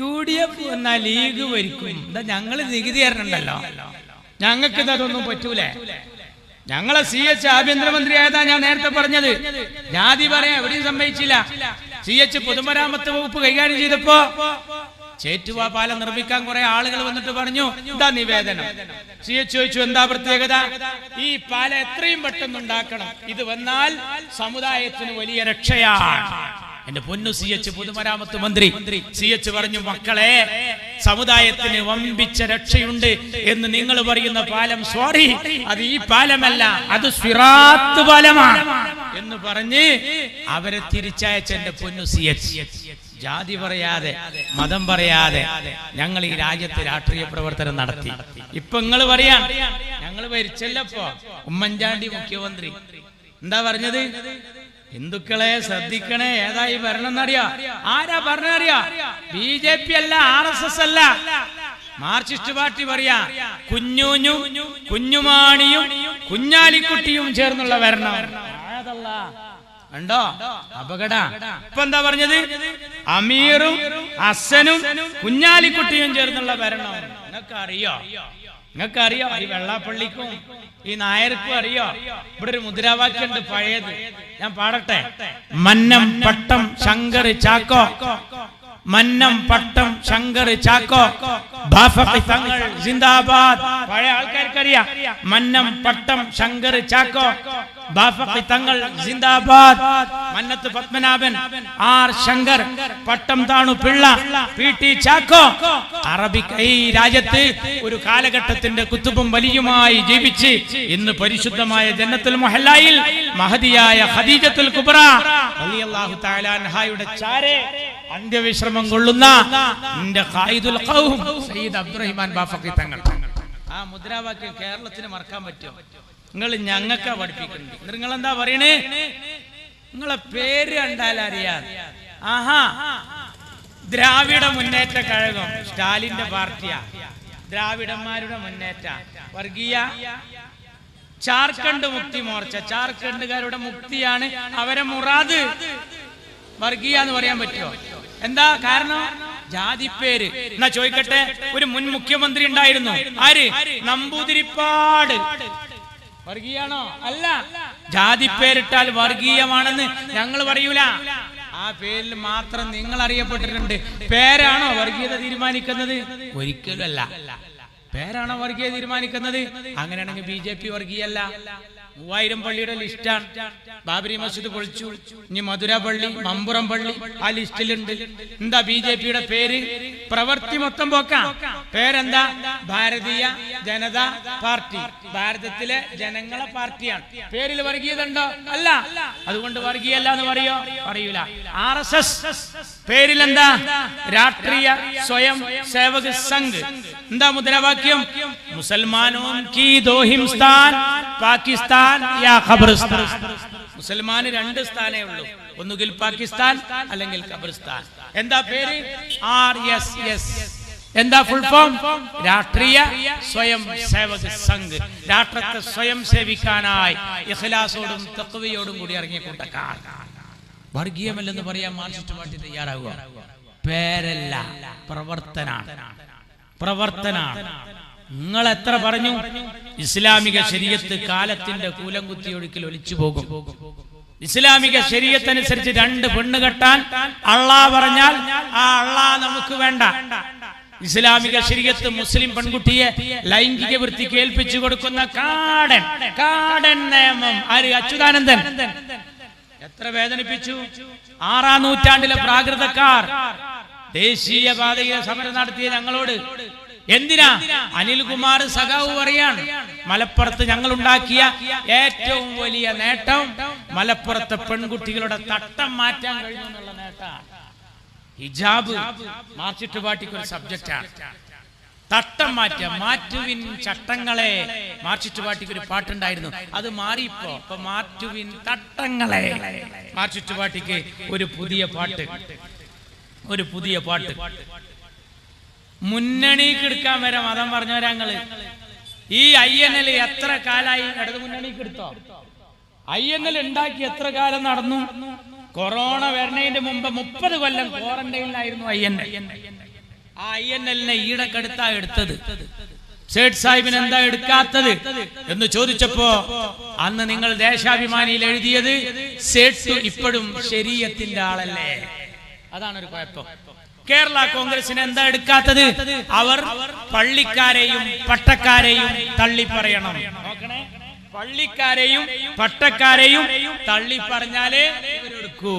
UDF എന്നാ ലീഗ് ഭരിക്കും. എന്താ ഞങ്ങള് നികുതി തരണുണ്ടല്ലോ, ഞങ്ങൾക്ക് ഇതൊന്നും പറ്റൂലേ? ഞങ്ങളെ CH ആഭ്യന്തരമന്ത്രി ആയതാ ഞാൻ നേരത്തെ പറഞ്ഞത്. ജാതി പറയാൻ എവിടെയും സംഭവിച്ചില്ല. CH പൊതുമരാമത്ത് വകുപ്പ് കൈകാര്യം ചെയ്തപ്പോ ചേറ്റുവ പാലം നിർമ്മിക്കാൻ കുറെ ആളുകൾ വന്നിട്ട് പറഞ്ഞു എന്താ നിവേദനം. CH ചോദിച്ചു എന്താ പ്രത്യേകത? ഈ പാലം എത്രയും പെട്ടെന്ന് ഉണ്ടാക്കണം, ഇത് വന്നാൽ സമുദായത്തിന് വലിയ രക്ഷയാണ്. എന്റെ പൊന്നു CH പൊതുമരാമത്ത് മന്ത്രി CH പറഞ്ഞു, മക്കളെ സമുദായത്തിന് വമ്പിച്ച രക്ഷയുണ്ട് എന്ന് നിങ്ങൾ പറയുന്ന പാലം, സോറി അത് ഈ പാലമല്ല, അത് സിറാത്ത് പാലമാണ് എന്ന് പറഞ്ഞ് അവരെ തിരിച്ചയച്ച എന്റെ പൊന്നു CH. ജാതി പറയാതെ മതം പറയാതെ ഞങ്ങൾ ഈ രാജ്യത്ത് രാഷ്ട്രീയ പ്രവർത്തനം നടത്തി. ഇപ്പൊ നിങ്ങൾ പറയാ ഞങ്ങൾ ഭരിച്ചല്ലപ്പോ ഉമ്മൻചാണ്ടി മുഖ്യമന്ത്രി എന്താ പറഞ്ഞത്? ഹിന്ദുക്കളെ ശ്രദ്ധിക്കണേ, ഏതായി ഭരണം എന്നറിയാ? ആരാ ഭരണറിയാ? BJP അല്ല, RSS അല്ല, മാർക്സിസ്റ്റ് പാർട്ടി പറയാ. കുഞ്ഞൂഞ്ഞും കുഞ്ഞുമാണിയും കുഞ്ഞാലിക്കുട്ടിയും ചേർന്നുള്ള ഭരണം. ഉണ്ടോ? അപകട. ഇപ്പൊ എന്താ പറഞ്ഞത്? അമീറും ഹസനും കുഞ്ഞാലിക്കുട്ടിയും ചേർന്നുള്ള ഭരണം. നിനക്ക് അറിയോ? നിങ്ങൾക്ക് അറിയോ ഈ വെള്ളാപ്പള്ളിക്കും ഈ നായർക്കും അറിയോ? ഇവിടെ ഒരു മുദ്രാവാക്യം ഉണ്ട് പഴയത്, ഞാൻ പാടട്ടെ. മന്നം പട്ടം ശങ്കർ ചാക്കോ, മന്നം പട്ടം ശങ്കർ ചാക്കോ, ബാഫഖി തങ്ങൾ ജിന്ദാബാദ്. പഴയ ആൾക്കാർക്കറിയാം മന്നം പട്ടം ശങ്കർ ചാക്കോ, ബാഫഖി തങ്ങൾ ജിന്ദാബാദ്. മന്നത്ത് പത്മനാഭൻ, ആർ ശങ്കർ, പട്ടം താണു പിള്ള, പി.ടി. ചാക്കോ. അറബിക് ഈ രാജ്യത്ത് ഒരു കാലഘട്ടത്തിന്റെ കുത്തുബും വലിയുമായി ജീവിച്ച് ഇന്ന് പരിശുദ്ധമായ ജന്നത്തുൽ മുഹല്ലയിൽ മഹദിയായ ഖദീജത്തുൽ കുബ്ര റളിയല്ലാഹു തആല അൻഹയുടെ ചാരെ അന്ത്യവിശ്രമം കൊള്ളുന്ന എന്റെ ഖായിദുൽ ഖൗം സയ്യിദ് അബ്ദുറഹിമാൻ ബാഫഖി തങ്ങൾ. ആ മുദ്രാവാക്യം കേരളത്തിന് മറക്കാൻ പറ്റുമോ? നിങ്ങൾ ഞങ്ങൾക്കാ പഠിപ്പിക്കുന്നുണ്ട്. നിങ്ങൾ എന്താ പറയണേ? നിങ്ങളെ പേര് കണ്ടാൽ അറിയാം. ആഹാ, ദ്രാവിഡ മുന്നേറ്റ കഴകം സ്റ്റാലിന്റെ പാർട്ടിയാ. ദ്രാവിഡന്മാരുടെ മുന്നേറ്റ വർഗീയ. ജാർഖണ്ഡ് മുക്തി മോർച്ച, ജാർഖണ്ഡുകാരുടെ മുക്തിയാണ് അവരെ മുറാദ്. വർഗീയ എന്ന് പറയാൻ പറ്റുമോ? എന്താ കാരണം? ജാതിപ്പേര്. എന്നാ ചോദിക്കട്ടെ, ഒരു മുൻ മുഖ്യമന്ത്രി ഉണ്ടായിരുന്നു, ആര്? നമ്പൂതിരിപ്പാട്. വർഗീയാണോ? അല്ല. ജാതിപ്പേരിട്ടാൽ വർഗീയമാണെന്ന് ഞങ്ങൾ പറയൂല. ആ പേരിൽ മാത്രം നിങ്ങൾ അറിയപ്പെട്ടിട്ടുണ്ട്. പേരാണോ വർഗീയത തീരുമാനിക്കുന്നത്? ഒരിക്കലും അല്ല. പേരാണോ വർഗീയത തീരുമാനിക്കുന്നത്? അങ്ങനെയാണെങ്കിൽ BJP വർഗീയല്ല. 3000 പള്ളിയുടെ ലിസ്റ്റാണ്. ബാബരി മസ്ജിദ് പൊളിച്ചു, ഇനി മധുര പള്ളി, മമ്പുറം പള്ളി ആ ലിസ്റ്റിലുണ്ട്. എന്താ BJPയുടെ പേര്? പ്രവൃത്തി മൊത്തം പോക്കാം. പേരെന്താ? ഭാരതീയ ജനതാ പാർട്ടി. ഭാരതത്തിലെ ജനങ്ങളെ പാർട്ടിയാണ്. പേരിൽ വർഗീയത ഉണ്ടോ? അല്ല. അതുകൊണ്ട് വർഗീയല്ല എന്ന് പറയോ? പറയൂല. RSS പേരിൽ എന്താ? രാഷ്ട്രീയ സ്വയം സേവക് സംഘ്. എന്താ മുദ്രാവാക്യം? മുസൽമാനോं की दो हिंदुस्तान, പാകിസ്ഥാൻ യാ ഖബർസ്ഥാൻ. മുസൽമാന് 2 സ്ഥാനേ ഉള്ളൂ, ഒന്നുകിൽ പാകിസ്ഥാൻ അല്ലെങ്കിൽ ഖബർസ്ഥാൻ. എന്താ പേര്? RSS. എന്താ ഫുൾ ഫോം? രാഷ്ട്രീയ സ്വയം സേവക് സംഘ്. രാഷ്ട്രത്തെ സ്വയം സേവിക്കാനായി ഇഖ്ലാസോടും തഖ്വയോടും കൂടി ഇറങ്ങിയ കൂട്ടക്കാർ. വർഗീയമല്ലെന്ന് പറയാൻ മാർക്സിസ്റ്റ് പാർട്ടി തയ്യാറാവുക? പേരല്ല, പ്രവർത്തനാണ്. നിങ്ങൾ എത്ര പറഞ്ഞു? ഇസ്ലാമിക ശരീഅത്ത് കാലത്തിന്റെ കൂലം കുത്തിയൊഴുക്കിൽ ഒലിച്ചു പോകും. ഇസ്ലാമിക ശരീഅത്ത് അനുസരിച്ച് 2 പെണ്ണ് കെട്ടാൻ അള്ളാഹ് പറഞ്ഞാൽ ആ അള്ളാഹ് നമുക്ക് വേണ്ട. ഇസ്ലാമിക ശരീഅത്ത് മുസ്ലിം പെൺകുട്ടിയെ ലൈംഗിക വൃത്തിക്ക് ഏൽപ്പിച്ചു കൊടുക്കുന്ന കാടൻ നിയമം. ആര്? അച്യുതാനന്ദൻ. എത്ര വേദനിപ്പിച്ചു! 6-ാം നൂറ്റാണ്ടിലെ പ്രാകൃതക്കാർ ദേശീയ പാതയിലെ സമരം നടത്തിയ ഞങ്ങളോട് എന്തിനാ? അനിൽകുമാർ സഖാവ് പറയാണ്, മലപ്പുറത്ത് ഞങ്ങൾ ഉണ്ടാക്കിയ ഏറ്റവും വലിയ നേട്ടം മലപ്പുറത്തെ പെൺകുട്ടികളുടെ തട്ടം മാറ്റാൻ കഴിഞ്ഞു എന്നുള്ള നേട്ടമാണ്. ഹിജാബ് മാർക്സിസ്റ്റ് പാർട്ടിക്ക് ഒരു സബ്ജക്റ്റാണ്. തട്ടം മാറ്റുവിൻ ചട്ടങ്ങളെ. മാർക്സിസ്റ്റ് പാർട്ടിക്ക് ഒരു പാട്ടുണ്ടായിരുന്നു, അത് മാറിയിപ്പോ. ഇപ്പൊ മാറ്റുവിൻ തട്ടങ്ങളെ. മാർക്സിസ്റ്റ് പാർട്ടിക്ക് ഒരു പുതിയ പാട്ട്. മുന്നണിക്ക് എടുക്കാൻ വരെ മതം പറഞ്ഞവരങ്ങള്. ഈ INL എത്ര കാലായി ഇടത് മുന്നണിക്ക് എടുത്തോ? INL ഉണ്ടാക്കി എത്ര കാലം നടന്നു? കൊറോണ വരണതിന്റെ മുമ്പ് 30 കൊല്ലം ക്വാറന്റൈനിലായിരുന്നു INL. ആ INL-നെ ഈടക്കെടുത്താ എടുത്തത്. സേഠ് സാഹിബിന് എന്താ എടുക്കാത്തത് എന്ന് ചോദിച്ചപ്പോ അന്ന് നിങ്ങൾ ദേശാഭിമാനിയിൽ എഴുതിയത് സേഠ് ഇപ്പോഴും ശരീഅത്തിന്റെ ആളല്ലേ. അതാണ് ഒരു കുഴപ്പം. കേരള കോൺഗ്രസിന് എന്താ എടുക്കാത്തത്? അവർ പള്ളിക്കാരെയും പട്ടക്കാരെയും തള്ളി പറയണം. പള്ളിക്കാരെയും പട്ടക്കാരെയും തള്ളി പറഞ്ഞാലേ ഇവരെടുക്കൂ.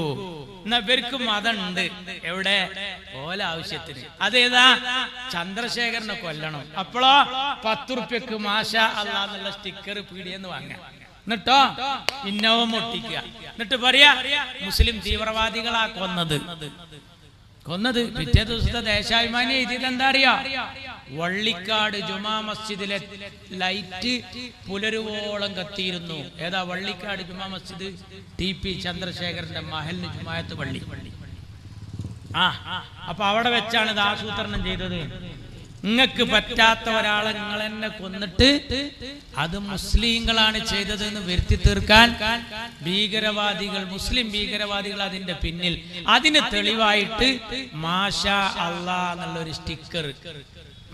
എന്നാ ഇവർക്കും മതമുണ്ട്. എവിടെ? ഓല ആവശ്യത്തിന്. അതേതാ? ചന്ദ്രശേഖരനെ കൊല്ലണം. അപ്പോഴോ 10 റുപ്യക്ക് മാഷാ അല്ലാ എന്നുള്ള സ്റ്റിക്കർ പീടിയെന്ന് വാങ്ങാം. എന്നിട്ടോ ഇന്നോവ ഒട്ടിക്കുക. എന്നിട്ട് പറയാ മുസ്ലിം തീവ്രവാദികളാ കൊന്നത്. പിറ്റേ ദിവസത്തെ ദേശാഭിമാനി എഴുതിയത് എന്താ അറിയാ? വള്ളിക്കാട് ജുമാ മസ്ജിദിലെ ലൈറ്റ് പുലരുവോളം കത്തിയിരുന്നു. ഏതാ? വള്ളിക്കാട് ജുമാ മസ്ജിദ്, TP ചന്ദ്രശേഖരന്റെ മഹലിന് ജുമായത്ത് പള്ളി. അപ്പൊ അവിടെ വെച്ചാണ് ഇത് ആസൂത്രണം ചെയ്തത്. നിങ്ങൾക്ക് പറ്റാത്ത ഒരാളെ നിങ്ങൾ എന്നെ കൊന്നിട്ട് അത് മുസ്ലിങ്ങളാണ് ചെയ്തതെന്ന് വരുത്തി തീർക്കാൻ മുസ്ലിം ഭീകരവാദികൾ അതിന്റെ പിന്നിൽ. അതിന് തെളിവായിട്ട് മാഷാ അല്ലാ എന്നുള്ളൊരു സ്റ്റിക്കർ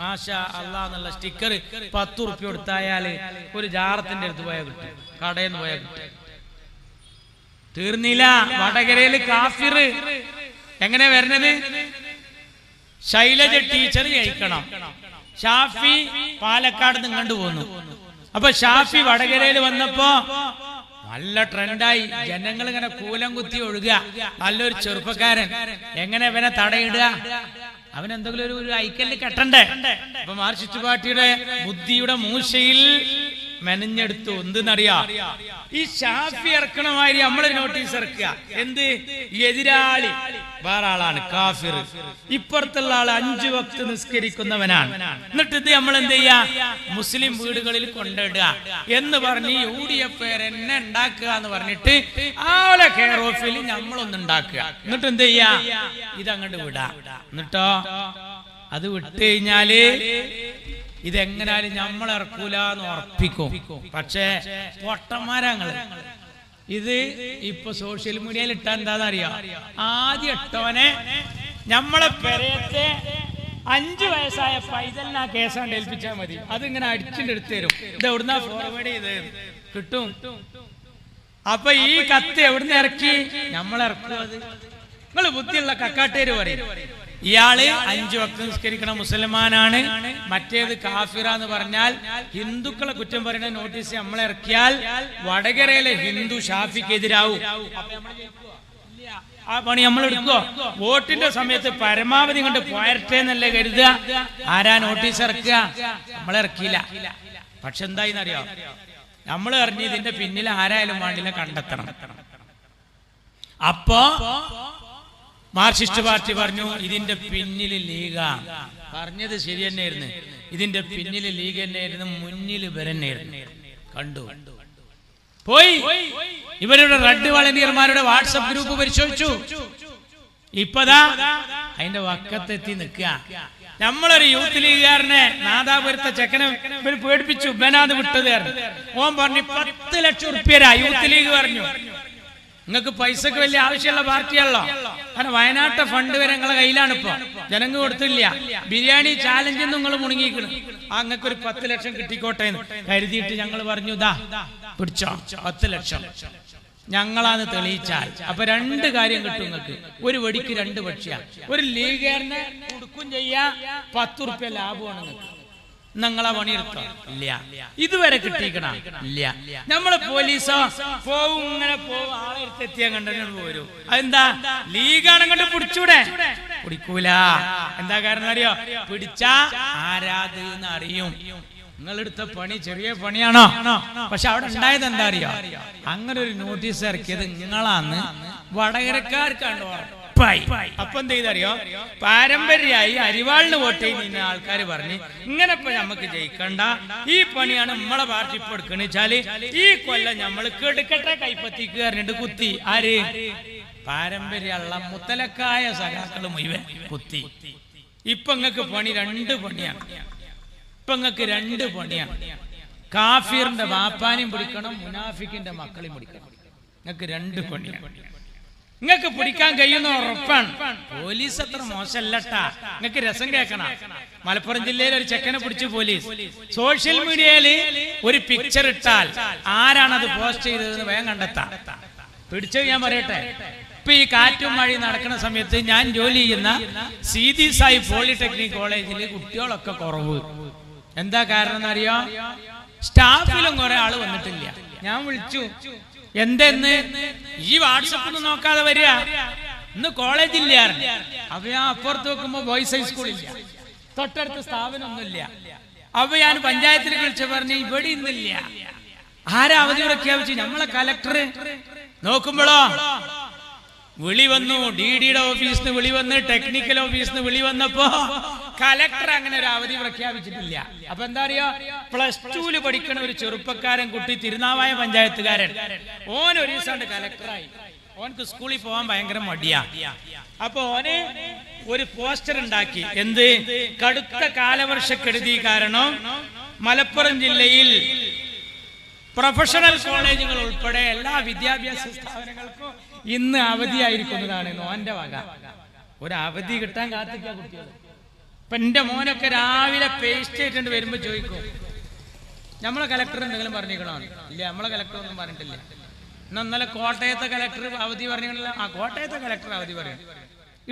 മാഷാ അല്ലാഹ് എന്നുള്ള സ്റ്റിക്കർ 10 ഉറുപ്പ്യ കൊടുത്തായാല് ഒരു ജാറത്തിന്റെ അടുത്ത് പോയാൽ കിട്ടും, കടയിൽ നിന്ന് പോയാൽ കിട്ടും. തീർന്നില്ല. വടകരയില് കാഫിർ എങ്ങനെ വരുന്നത്? ശൈലജ ടീച്ചർ ജയിക്കണം, ഷാഫി പാലക്കാട് നിന്ന് കണ്ടു പോന്നു. അപ്പൊ ഷാഫി വടകരയിൽ വന്നപ്പോ നല്ല ട്രെൻഡായി. ജനങ്ങൾ ഇങ്ങനെ കൂലം കുത്തി ഒഴുകുക. നല്ലൊരു ചെറുപ്പക്കാരൻ, എങ്ങനെ ഇവനെ തടയിടുക? അവനെന്തെങ്കിലും ഒരു ഐക്കല്ല് കെട്ടണ്ടേ? അപ്പൊ മാർക്സിസ്റ്റ് പാർട്ടിയുടെ ബുദ്ധിയുടെ മൂശയിൽ മെനഞ്ഞെടുത്തു. എന്തെന്നറിയാ? ഈ ഷാഫി ഇറക്കണമാതിരി നമ്മള് നോട്ടീസ് ഇറക്കുക. എന്ത്? എതിരാളി വേറെ ആളാണ്, കാഫിർ. ഇപ്പുറത്തുള്ള ആള് 5 വക്ത് നിസ്കരിക്കുന്നവനാണ്. എന്നിട്ട് ഇത് നമ്മൾ എന്ത് ചെയ്യാ? മുസ്ലിം വീടുകളിൽ കൊണ്ടിടുക എന്ന് പറഞ്ഞ് UDF എന്നെ ഉണ്ടാക്കുക എന്ന് പറഞ്ഞിട്ട് ആളെ കെയർ ഓഫിൽ നമ്മളൊന്ന് ഉണ്ടാക്കുക. എന്നിട്ട് എന്ത് ചെയ്യാ? ഇതങ്ങോട്ട് വിടാ. എന്നിട്ടോ അത് വിട്ട് കഴിഞ്ഞാല് ഇതെങ്ങനാലും നമ്മളിറക്കൂലെന്ന് ഉറപ്പിക്കും. പക്ഷേ പൊട്ടന്മാരങ്ങള് ഇത് ഇപ്പൊ സോഷ്യൽ മീഡിയയിൽ ഇട്ടാ എന്താണെന്നറിയാം? ആദ്യം ഇട്ടവനെ നമ്മളെ പെരയത്തെ 5 വയസ്സായ പൈതലിന് ആ കേസാണ്ട് ഏൽപ്പിച്ചാൽ മതി. അതിങ്ങനെ അടിച്ചിട്ട് എടുത്തു തരും. ഇത് എവിടുന്നാ ഫോർവേഡ് ചെയ്ത് കിട്ടും. അപ്പൊ ഈ കത്ത് എവിടുന്ന് ഇറക്കി? നമ്മളിറക്കും. അത് നിങ്ങൾ ബുദ്ധിയുള്ള കക്കാട്ടേര് പറയും. ഇയാള് 5 വക്ത് നിസ്കരിക്കണ മുസൽമാനാണ്, മറ്റേത് കാഫിറാന്ന് പറഞ്ഞാൽ ഹിന്ദുക്കളെ കുറ്റം പറയുന്ന നോട്ടീസ് നമ്മളിറക്കിയാൽ വടകരയിലെ ഹിന്ദു ഷാഫിക്കെതിരാവും. ആ പണി നമ്മൾ എടുക്കോ? വോട്ടിന്റെ സമയത്ത് പരമാവധി കൊണ്ട് പോയട്ടെ എന്നല്ലേ കരുതുക. ആരാ നോട്ടീസ് ഇറക്കുക? നമ്മളിറക്കിയില്ല. പക്ഷെ എന്തായിന്നറിയോ? നമ്മൾ അറിഞ്ഞ് ഇതിന്റെ പിന്നിൽ ആരായാലും വേണ്ടില്ല കണ്ടെത്തണം. അപ്പോ മാർക്സിസ്റ്റ് പാർട്ടി പറഞ്ഞു ഇതിന്റെ പിന്നിൽ ലീഗാ. പറഞ്ഞത് ശരി തന്നെയായിരുന്നു. ഇതിന്റെ പിന്നിൽ ലീഗ് തന്നെയായിരുന്നു, മുന്നിൽ ഇവരെന്നെയായിരുന്നു. കണ്ടു പോയി. ഇവരുടെ റെഡ് വളണ്ടിയർമാരുടെ വാട്സപ്പ് ഗ്രൂപ്പ് പരിശോധിച്ചു. ഇപ്പതാ അതിന്റെ വക്കത്തെത്തി നിൽക്കുക. നമ്മളൊരു യൂത്ത് ലീഗുകാരനെ നാദാപുരത്തെ ചെക്കനെ ഇവര് പേടിപ്പിച്ചു. ബനാദ് വിട്ടത് ഓൻ പറഞ്ഞു 10 ലക്ഷം ഉറുപ്പ്യരാ. യൂത്ത് ലീഗ് പറഞ്ഞു നിങ്ങൾക്ക് പൈസക്ക് വലിയ ആവശ്യമുള്ള പാർട്ടിയാണല്ലോ, കാരണം വയനാട്ടെ ഫണ്ട് വരെ നിങ്ങളെ കയ്യിലാണ്. ഇപ്പൊ ജനങ്ങൾ കൊടുത്തില്ല. ബിരിയാണി ചാലഞ്ച് നിങ്ങൾ മുണങ്ങിക്കണം. അങ്ങക്ക് ഒരു 10 ലക്ഷം കിട്ടിക്കോട്ടെ എന്ന് കരുതിയിട്ട് ഞങ്ങൾ പറഞ്ഞു ദാ പിടിച്ചോ 10 ലക്ഷം ഞങ്ങളാന്ന് തെളിയിച്ചാൽ അപ്പൊ 2 കാര്യം കിട്ടും നിങ്ങൾക്ക്. ഒരു വെടിക്ക് 2 പക്ഷിയാ. ഒരു ലീഗുകാരനെ കൊടുക്കും ചെയ്യാ, 10 ഉറുപ്പ്യ ലാഭമാണ് നിങ്ങൾക്ക്. നിങ്ങളെ പണിയെടുത്തോ? ഇല്ല. ഇതുവരെ കിട്ടിക്കണം? ഇല്ല. നമ്മള് പോലീസോ പോവും, ഇങ്ങനെ പോവും, ആളെ എടുത്തെത്തിയാൽ കണ്ടു പോരും. അതെന്താ? ലീഗാണ് കണ്ട് പിടിച്ചൂടെ? പിടിക്കൂല. എന്താ കാരണം അറിയോ? പിടിച്ചാ ആരാധന അറിയും. നിങ്ങളെടുത്ത പണി ചെറിയ പണിയാണോ? പക്ഷെ അവിടെ ഉണ്ടായത് എന്താ അറിയോ? അങ്ങനെ ഒരു നോട്ടീസ് ഇറക്കിയത് നിങ്ങളാന്ന് വടകരക്കാർക്കാണ്ട് ഉറപ്പായി. അപ്പൊ എന്ത് ചെയ്തറിയോ? പാരമ്പര്യമായി അരിവാളിന് വോട്ട് ചെയ്യുന്ന ആൾക്കാർ പറഞ്ഞ് ഇങ്ങനെ ഇപ്പൊ നമുക്ക് ജയിക്കണ്ട, ഈ പണിയാണ് നമ്മളെ പാർട്ടി ഇപ്പൊ എടുക്കണെന്ന് വെച്ചാല് ഈ കൊല്ലം നമ്മൾ കെടുക്കട്ടെ കൈപ്പത്തിക്ക് പറഞ്ഞിട്ട് കുത്തി. ആര്? പാരമ്പര്യമുള്ള മുത്തലക്കായ സഖാക്കൾ മുഴുവൻ കുത്തി. ഇപ്പൊ നിങ്ങൾക്ക് പണി 2 പണിയാണ്. ഇപ്പൊ നിങ്ങൾക്ക് 2 പണിയാണ്. കാഫിറിന്റെ ബാപ്പാനെയും പിടിക്കണം, മുനാഫിക്കിന്റെ മക്കളെയും പിടിക്കണം. നിങ്ങൾക്ക് 2 പണിയാണ്. നിങ്ങൾക്ക് പിടിക്കാൻ കഴിയുന്ന ഉറപ്പാണ്. പോലീസ് അത്ര മോശമല്ലട്ടാ. നിങ്ങൾക്ക് രസം കേൾക്കണം. മലപ്പുറം ജില്ലയിൽ ഒരു ചെക്കനെ പിടിച്ചു പോലീസ്. സോഷ്യൽ മീഡിയയില് ഒരു പിക്ചർ ഇട്ടാൽ ആരാണത് പോസ്റ്റ് ചെയ്തതെന്ന് വേഗം കണ്ടെത്താം. പിടിച്ചത് ഞാൻ പറയട്ടെ. ഇപ്പൊ ഈ കാറ്റും മഴയും നടക്കുന്ന സമയത്ത് ഞാൻ ജോലി ചെയ്യുന്ന സീതി സായി പോളിടെക്നിക് കോളേജിൽ കുട്ടികളൊക്കെ കുറവ്. എന്താ കാരണം എന്നറിയോ? സ്റ്റാഫിലും കുറെ ആള് വന്നിട്ടില്ല. ഞാൻ വിളിച്ചു, എന്തെന്ന്? ഈ വാട്സപ്പ് നോക്കാതെ വരിക, ഇന്ന് കോളേജില്ല. അപ്പൊ ഞാൻ അപ്പുറത്ത് നോക്കുമ്പോ ബോയ്സ് ഹൈസ്കൂളില്ല, തൊട്ടടുത്ത സ്ഥാപനമൊന്നുമില്ല. അപ്പൊ ഞാൻ പഞ്ചായത്തിൽ വിളിച്ചു പറഞ്ഞു ഇവിടെ ഇന്നില്ല. ആരാ അവധി പ്രഖ്യാപിച്ചു? നമ്മളെ കലക്ടർ. നോക്കുമ്പോഴോ വിളി വന്നു, DDയുടെ ഓഫീസിൽ നിന്ന് വിളി വന്ന്, ടെക്നിക്കൽ ഓഫീസിൽ നിന്ന് വിളി വന്നപ്പോ കലക്ടർ അങ്ങനെ ഒരു അവധി പ്രഖ്യാപിച്ചിട്ടില്ല. അപ്പൊ എന്താ അറിയോ? +2 പഠിക്കണ ഒരു ചെറുപ്പക്കാരൻ കുട്ടി, തിരുനാവായ പഞ്ചായത്തുകാരൻ, ഓൻ ഒരു ദിവസം കലക്ടറായി. ഓനക്ക് സ്കൂളിൽ പോകാൻ ഭയങ്കര മടിയാ. അപ്പൊ ഓന് ഒരു പോസ്റ്റർ ഉണ്ടാക്കി. എന്ത്? കടുത്ത കാലവർഷക്കെടുതി കാരണം മലപ്പുറം ജില്ലയിൽ പ്രൊഫഷണൽ കോളേജുകൾ ഉൾപ്പെടെ എല്ലാ വിദ്യാഭ്യാസ സ്ഥാപനങ്ങൾക്കും ഇന്ന് അവധിയായിരിക്കുന്നതാണ് ഓന്റെ വക. ഒരു അവധി കിട്ടാൻ കാത്തിക്ക കുട്ടികൾ. ഇപ്പൊ എന്റെ മോനൊക്കെ രാവിലെ പേസ്റ്റ് ആയിട്ടുണ്ട് വരുമ്പോ ചോദിക്കും, നമ്മളെ കലക്ടർ എന്തെങ്കിലും പറഞ്ഞിരിക്കണോ? ഇല്ല, നമ്മളെ കലക്ടർ ഒന്നും പറഞ്ഞിട്ടില്ല. ഇന്നലെ കോട്ടയത്തെ കലക്ടർ അവധി പറഞ്ഞില്ല. ആ കോട്ടയത്തെ കലക്ടർ അവധി പറയണം.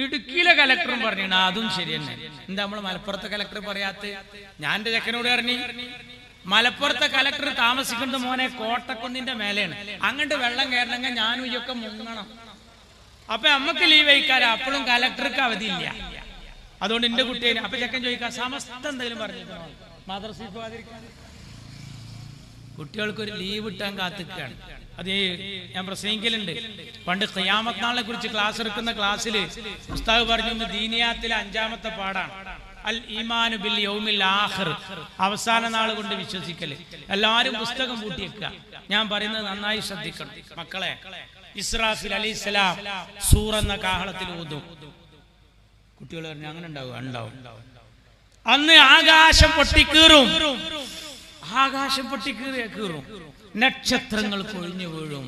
ഇടുക്കിയിലെ കലക്ടറും പറഞ്ഞു, അതും ശരി തന്നെ. എന്താ നമ്മള് മലപ്പുറത്തെ കലക്ടർ പറയാത്ത? ഞാൻ എന്റെ ചെക്കനോട് പറഞ്ഞു, മലപ്പുറത്തെ കലക്ടർ താമസിക്കുന്നത് മോനെ കോട്ടക്കുന്നിന്റെ മേലെയാണ്. അങ്ങോട്ട് വെള്ളം കയറണമെങ്കിൽ ഞാനും ഇയൊക്കെ മുങ്ങണം. അപ്പൊ നമ്മക്ക് ലീവ് അയക്കാറ്, അപ്പോഴും കലക്ടർക്ക് അവധിയില്ല. അതുകൊണ്ട് എന്റെ കുട്ടിയെ അപ്പൊ ചെക്കൻ ചോദിക്കാം, സമസ്ത എന്തെങ്കിലും പറഞ്ഞിരിക്കണോ മദ്രസയിൽ പോകാതിരിക്കാൻ? കുട്ടികൾക്കൊരു ലീവ് കിട്ടാൻ കാത്തിക്കുകയാണ്. അത് ഞാൻ പ്രസംഗിക്കലുണ്ട്. പണ്ട് ഖിയാമത്ത് നാളിനെ കുറിച്ച് ക്ലാസ് എടുക്കുന്ന ക്ലാസ്സിൽ ഉസ്താദ് പറഞ്ഞു, ദീനിയാത്തിലെ 5ാമത്തെ പാടാണ് അൽ ഈമാനു ബിൽ യൗമിൽ ആഖിർ, അവസാന നാൾ കൊണ്ട് വിശ്വസിക്കല്. എല്ലാവരും പുസ്തകം പൂട്ടിയേക്കുക. ഞാൻ പറയുന്നത് നന്നായി ശ്രദ്ധിക്കണം മക്കളെ. ഇസ്രാഫിൽ അലൈഹിസ്സലാം സൂർ എന്ന കാഹളത്തിൽ ഊതും. കുട്ടികൾ പറഞ്ഞു, അങ്ങനെ ഉണ്ടാവും. അന്ന് ആകാശം പൊട്ടിക്കീറും, ആകാശം പൊട്ടിക്കീറും, നക്ഷത്രങ്ങൾ കൊഴിഞ്ഞു വീഴും.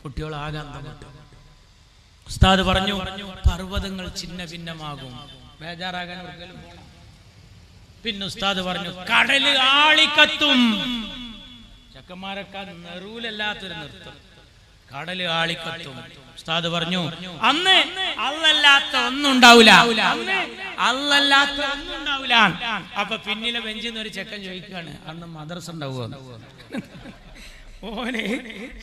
കുട്ടികൾ ആകാന്തപ്പെട്ടു. ഉസ്താദ് പറഞ്ഞു, പർവ്വതങ്ങൾ ചിന്ന ഭിന്നമാകും, ബേജാറാകാൻ ഒരിക്കലും. പിന്നെ ഉസ്താദ് പറഞ്ഞു, കടല് ആളിക്കത്തും. ചക്കന്മാരൊക്കെ നെറൂലല്ലാത്തൊരു നൃത്തം, കടല് ആളിക്കത്തും. ഉസ്താദ് പറഞ്ഞു, അന്ന് അല്ലല്ലാത്ത ഒന്നും ഉണ്ടാവില്ല, അല്ലല്ലാത്ത ഒന്നും ഉണ്ടാവില്ല. അപ്പൊ പിന്നിലെ ബെഞ്ചിൽ നിന്ന് ഒരു ചെക്കൻ ചോദിക്കാണ്, അന്ന് മദ്രസ ഉണ്ടാവുക? ഓനെ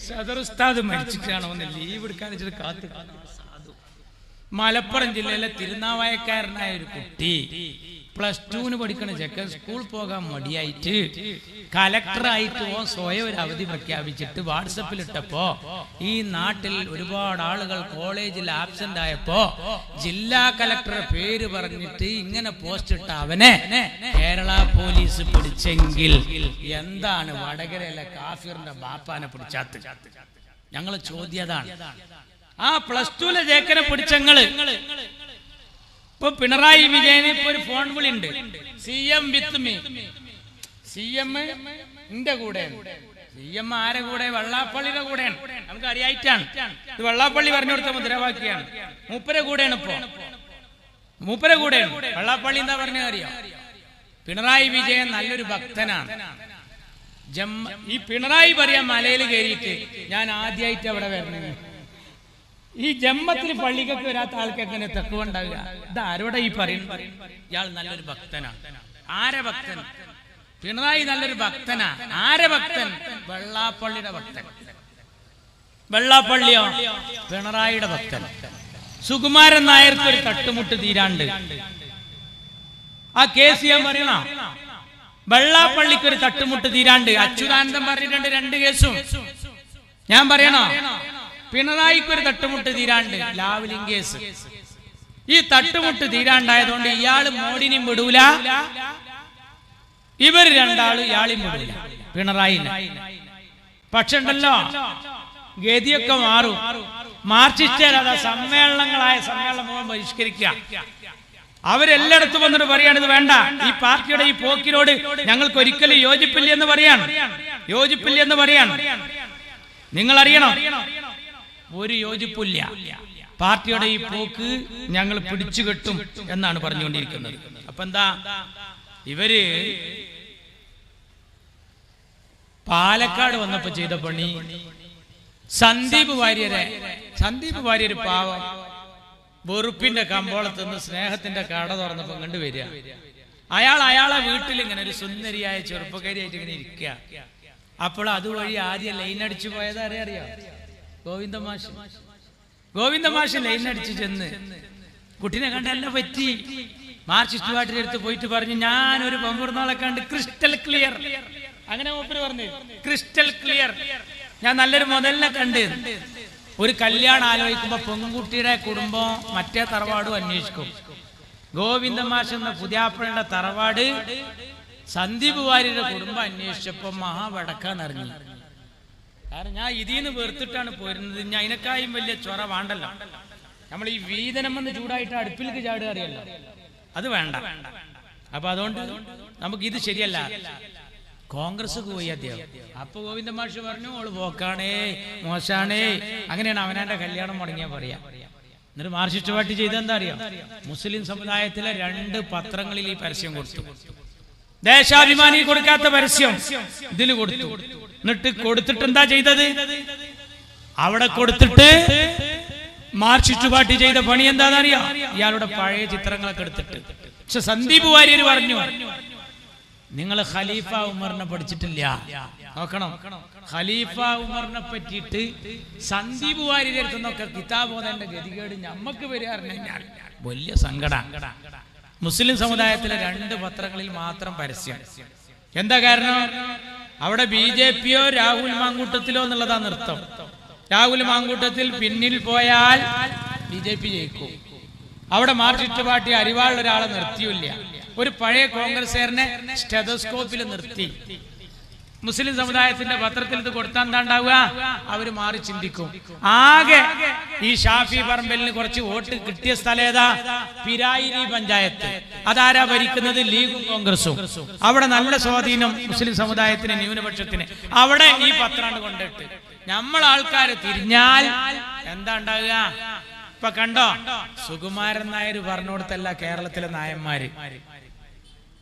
സദർ ഉസ്താദ് മരിച്ചിട്ടാണ് ഒന്ന് ലീവ് എടുക്കാൻ വെച്ചിട്ട് കാത്തു. മലപ്പുറം ജില്ലയിലെ തിരുനാവായക്കാരനായ ഒരു കുട്ടി +2 പഠിക്കണ ചെക്കൻ സ്കൂൾ പോകാൻ മടിയായിട്ട് കലക്ടറായിട്ട് സ്വയം ഒരു അവധി പ്രഖ്യാപിച്ചിട്ട് വാട്സപ്പിൽ ഇട്ടപ്പോ ഈ നാട്ടിൽ ഒരുപാട് ആളുകൾ കോളേജിൽ ആബ്സെന്റ് ആയപ്പോ ജില്ലാ കലക്ടറുടെ പേര് പറഞ്ഞിട്ട് ഇങ്ങനെ പോസ്റ്റ് ഇട്ട അവനെ കേരള പോലീസ് പിടിച്ചെങ്കിൽ എന്താണ് വടകരയിലെ കാഫിറിന്റെ ബാപ്പാനെ പിടിച്ചാത്ത്? ഞങ്ങള് ചോദ്യതാണ്. ആ +2 ചേക്കനെ പിടിച്ചങ്ങള് ഇപ്പൊ പിണറായി വിജയന് ഇപ്പൊ ഒരു ഫോൺ വിളി ഉണ്ട്, CM വിത്ത് മീ. CM എന്റെ കൂടെ. CM ആരെ കൂടെ? വെള്ളാപ്പള്ളിയുടെ കൂടെയാണ്. നമുക്ക് അറിയായിട്ടാണ് ഇത്. വെള്ളാപ്പള്ളി പറഞ്ഞു കൊടുത്ത മുദ്രാവാക്യാണ്. മൂപ്പരെ കൂടെയാണ് ഇപ്പൊ, മൂപ്പരെ കൂടെയാണ്. വെള്ളാപ്പള്ളി എന്താ പറഞ്ഞ അറിയാം? പിണറായി വിജയൻ നല്ലൊരു ഭക്തനാണ്. ഈ പിണറായി പറയാൻ മലയിൽ കയറിയിട്ട് ഞാൻ ആദ്യമായിട്ട് അവിടെ വരണേ. ഈ ജമ്മത്തിൽ പള്ളിക്കൊക്കെ വരാത്ത ആൾക്ക് എങ്ങനെ തക്കുവ ഉണ്ടാവുക? ഇത് ആരോടെ ഈ പറയുന്നത്? ഇയാൾ നല്ലൊരു ഭക്തനാണ്. ആരെ ഭക്തൻ? പിണറായി നല്ലൊരു ഭക്തനാ. ആരെ ഭക്തൻ? വെള്ളാപ്പള്ളിയുടെ ഭക്തൻ. വെള്ളാപ്പള്ളിയോ? പിണറായിയുടെ ഭക്തൻ. സുകുമാരൻ നായർക്ക് ഒരു തട്ടുമുട്ട് തീരാണ്ട് ആ കേസ് ഞാൻ പറയണ. വെള്ളാപ്പള്ളിക്ക് ഒരു തട്ടുമുട്ട് തീരാണ്ട് അച്യുതാനന്ദൻ പറഞ്ഞിട്ടുണ്ട് 2 കേസും. ഞാൻ പറയണോ? പിണറായിക്ക് ഒരു തട്ടുമുട്ട് തീരാണ്ട് ലാവ്ലിംഗ് കേസ്. ഈ തട്ടുമുട്ട് തീരാണ്ടായതുകൊണ്ട് ഇയാള് മോഡിനെയും വിടൂല, ഇവർ രണ്ടാളും ഇയാളെയും വിടൂല, പിണറായി. പക്ഷെ ഉണ്ടല്ലോ ഗതിയൊക്കെ മാറും. മാർച്ചിസ്റ്റേരത സമ്മേളനങ്ങളായ സമ്മേളനം മുഴുവൻ ബഹിഷ്കരിക്കുക. അവരെല്ലായിടത്തും വന്നിട്ട് പറയാണ്, ഇത് വേണ്ട, ഈ പാർട്ടിയുടെ ഈ പോക്കിനോട് ഞങ്ങൾക്ക് ഒരിക്കലും യോജിപ്പില്ലെന്ന് പറയാണ്. നിങ്ങൾ അറിയണം, ഒരു യോജിപ്പില്ല. പാർട്ടിയുടെ ഈ പോക്ക് ഞങ്ങൾ പിടിച്ചു കെട്ടും എന്നാണ് പറഞ്ഞുകൊണ്ടിരിക്കുന്നത്. അപ്പൊ എന്താ, ഇവര് പാലക്കാട് വന്നപ്പോ ചെയ്ത പണി, സന്ദീപ് വാര്യര് പാവം വെറുപ്പിന്റെ കമ്പോളത്ത് നിന്ന് സ്നേഹത്തിന്റെ കട തുറന്നപ്പോ കണ്ടുവരിക. അയാളെ വീട്ടിൽ ഇങ്ങനെ ഒരു സുന്ദരിയായ ചെറുപ്പക്കാരിയായിട്ട് ഇങ്ങനെ ഇരിക്കുക. അപ്പോൾ അതുവഴി ആദ്യം ലൈൻ അടിച്ചു പോയത് അറിയാം? ഗോവിന്ദ മാഷ് ലൈൻ അടിച്ചു ചെന്ന് കുട്ടീനെ കണ്ടല്ല പറ്റി. മാർക്സിസ്റ്റ് പാർട്ടിയുടെ അടുത്ത് പോയിട്ട് പറഞ്ഞു, ഞാനൊരു പമ്പൂർന്നാളെ കണ്ട് ക്രിസ്റ്റൽ ക്ലിയർ. അങ്ങനെ മൂപ്പര് പറഞ്ഞു, ക്രിസ്റ്റൽ ക്ലിയർ, ഞാൻ നല്ലൊരു മുതലിനെ കണ്ട്. ഒരു കല്യാണം ആലോചിക്കുമ്പോ പെൺകുട്ടിയുടെ കുടുംബം മറ്റേ തറവാടും അന്വേഷിക്കും. ഗോവിന്ദ മാഷ് എന്ന പുതിയാപ്പുഴയുടെ തറവാട് സന്ദീപ് വാര്യരുടെ കുടുംബം അന്വേഷിച്ചപ്പോ മഹാവടക്കാന്നറിഞ്ഞു. കാരണം ഞാൻ ഇതിന്ന് വേർത്തിട്ടാണ് പോരുന്നത്. ഞാൻ അതിനേക്കായും വലിയ ചൊറ വേണ്ടല്ലോ. നമ്മൾ ഈ വീതനം എന്ന് ചൂടായിട്ട് അടുപ്പിലേക്ക് ചാടുക അറിയല്ലോ, അത് വേണ്ട. അപ്പൊ അതുകൊണ്ട് നമുക്ക് ഇത് ശരിയല്ല. കോൺഗ്രസ് പോയി അദ്ദേഹം. അപ്പൊ ഗോവിന്ദ മാഷ് പറഞ്ഞു, ഓള് പോക്കാണേ, മോശാണേ. അങ്ങനെയാണ് അവനാന്റെ കല്യാണം മുടങ്ങിയാ പറയാ. എന്നിട്ട് മാർക്സിസ്റ്റ് പാർട്ടി ചെയ്തെന്താ അറിയാം? മുസ്ലിം സമുദായത്തിലെ 2 പത്രങ്ങളിൽ ഈ പരസ്യം കൊടുത്തു. ദേശാഭിമാനി കൊടുക്കാത്ത പരസ്യം ഇതിൽ കൊടുത്തു. എന്നിട്ട് കൊടുത്തിട്ട് എന്താ ചെയ്തത്? അവിടെ കൊടുത്തിട്ട് മാർക്സിസ്റ്റ് പാർട്ടി ചെയ്ത പണി എന്താണെന്നറിയാം? ഇയാളുടെ പഴയ ചിത്രങ്ങളൊക്കെ എടുത്തിട്ട്. പക്ഷെ സന്ദീപ് വാര്യർ പറഞ്ഞു, നിങ്ങൾ ഖലീഫ ഉമറിനെ പഠിച്ചിട്ടില്ല. നോക്കണം, ഖലീഫ ഉമറിനെ പറ്റിയിട്ട് സന്ദീപ് വാര്യർ എടുത്തുന്നൊക്കെ കിതാബ് ഓതേണ്ട ഗതികേട് ഞമ്മക്ക് വരികയായിരുന്നെങ്കിൽ വലിയ സങ്കടം. മുസ്ലിം സമുദായത്തിലെ 2 പത്രങ്ങളിൽ മാത്രം പരസ്യം. എന്താ കാരണം? അവിടെ BJPയോ രാഹുൽ മാങ്കൂട്ടത്തിലോ എന്നുള്ളതാ നൃത്തം. രാഹുൽ മാങ്കൂട്ടത്തിൽ പിന്നിൽ പോയാൽ BJP ജയിക്കും. അവിടെ മാർക്സിസ്റ്റ് പാർട്ടി അരിവാളിൽ ഒരാളെ നിർത്തിയില്ല. ഒരു പഴയ കോൺഗ്രസ്സുകാരനെ സ്റ്റെതസ്കോപ്പിൽ നിർത്തി. മുസ്ലിം സമുദായത്തിന്റെ പത്രത്തിൽ ഇത് കൊടുത്താൽ എന്താ ഉണ്ടാവുക? അവര് മാറി ചിന്തിക്കും. ആകെ ഈ ഷാഫി പറമ്പലിന് കുറച്ച് വോട്ട് കിട്ടിയ സ്ഥലം ഏതാ? പിരായിരി പഞ്ചായത്ത്. അതാരാ ഭരിക്കുന്നത്? ലീഗും കോൺഗ്രസും. അവിടെ നല്ല സ്വാധീനം മുസ്ലിം സമുദായത്തിന്, ന്യൂനപക്ഷത്തിന്. അവിടെ ഈ പത്രാണ്ട് കൊണ്ടിട്ട് നമ്മളാൾക്കാര് തിരിഞ്ഞാൽ എന്താ ഉണ്ടാവുക? ഇപ്പൊ കണ്ടോ, സുകുമാരൻ നായർ പറഞ്ഞോടത്തല്ല കേരളത്തിലെ നായന്മാര്,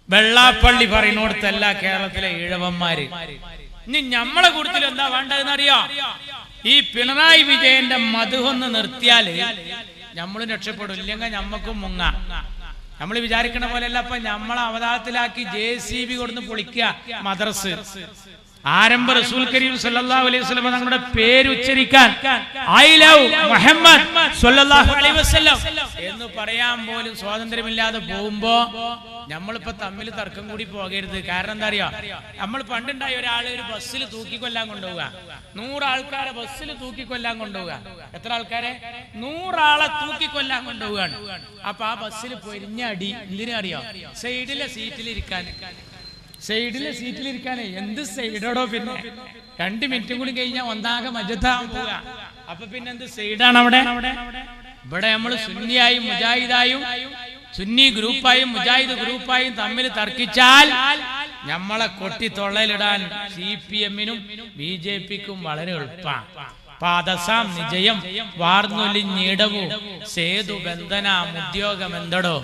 വെള്ളാപ്പള്ളി പറയുന്നോടത്തല്ല കേരളത്തിലെ ഈഴവന്മാര്. ഇനി നമ്മളെ കൂട്ടത്തിൽ എന്താ വേണ്ടതെന്ന് അറിയോ? ഈ പിണറായി വിജയന്റെ മധുവൊന്ന് നിർത്തിയാല് നമ്മളും രക്ഷപ്പെടും. ഇല്ലെങ്കിൽ നമ്മക്കും മുങ്ങാം. നമ്മൾ വിചാരിക്കണ പോലെയല്ല. അപ്പൊ നമ്മളെ അവതാരത്തിലാക്കി JCB കൊടുന്ന് പൊളിക്കുക മദ്രസ്. ആരംഭ റസൂൽ കരീം സല്ലല്ലാഹു അലൈഹി വസല്ലം തങ്ങളുടെ പേര് ഉച്ചരിക്കാൻ ഐ ലവ് മുഹമ്മദ് സല്ലല്ലാഹു അലൈഹി വസല്ലം എന്ന് പറയാൻ പോലും സ്വാതന്ത്ര്യമില്ലാതെ പോകുമ്പോ നമ്മളിപ്പോ തമ്മിൽ തർക്കം കൂടി പോകരുത്. കാരണം എന്താ അറിയോ? നമ്മൾ പണ്ടുണ്ടായ ഒരാളെ ഒരു ബസ്സിൽ തൂക്കിക്കൊല്ലാൻ കൊണ്ടുപോവുക. 100 ആൾക്കാരെ ബസ്സിൽ തൂക്കിക്കൊല്ലാൻ കൊണ്ടുപോവുക. എത്ര ആൾക്കാരെ? 100 ആളെ തൂക്കിക്കൊല്ലാൻ കൊണ്ടുപോവുകയാണ്. അപ്പൊ ആ ബസ്സിൽ പൊരിഞ്ഞ അടി എന്തിനാ അറിയോ? സൈഡിലെ സീറ്റിലിരിക്കാൻ. എന്ത് സൈഡോടോ? പിന്നെ 2 മിനിറ്റും കൂടി കഴിഞ്ഞാൽ ഒന്നാകെ മജത്താൻ പോവുക. അപ്പൊ പിന്നെ എന്ത് സൈഡാണ് അവിടെ? ഇവിടെ നമ്മൾ സുന്നിയായും മുജാഹിദായും, സുന്നി ഗ്രൂപ്പായും മുജാഹിദ് ഗ്രൂപ്പായും തമ്മിൽ തർക്കിച്ചാൽ നമ്മളെ കൊട്ടി തൊള്ളയിലിടാൻ CPM-നും BJP-ക്കും വളരെ എളുപ്പമാണ്. പാദസാം നിജയം വാർന്നൊലിഞ്ഞിടവു സേതു ബന്ധന ഉദ്യോഗമെന്തടോ.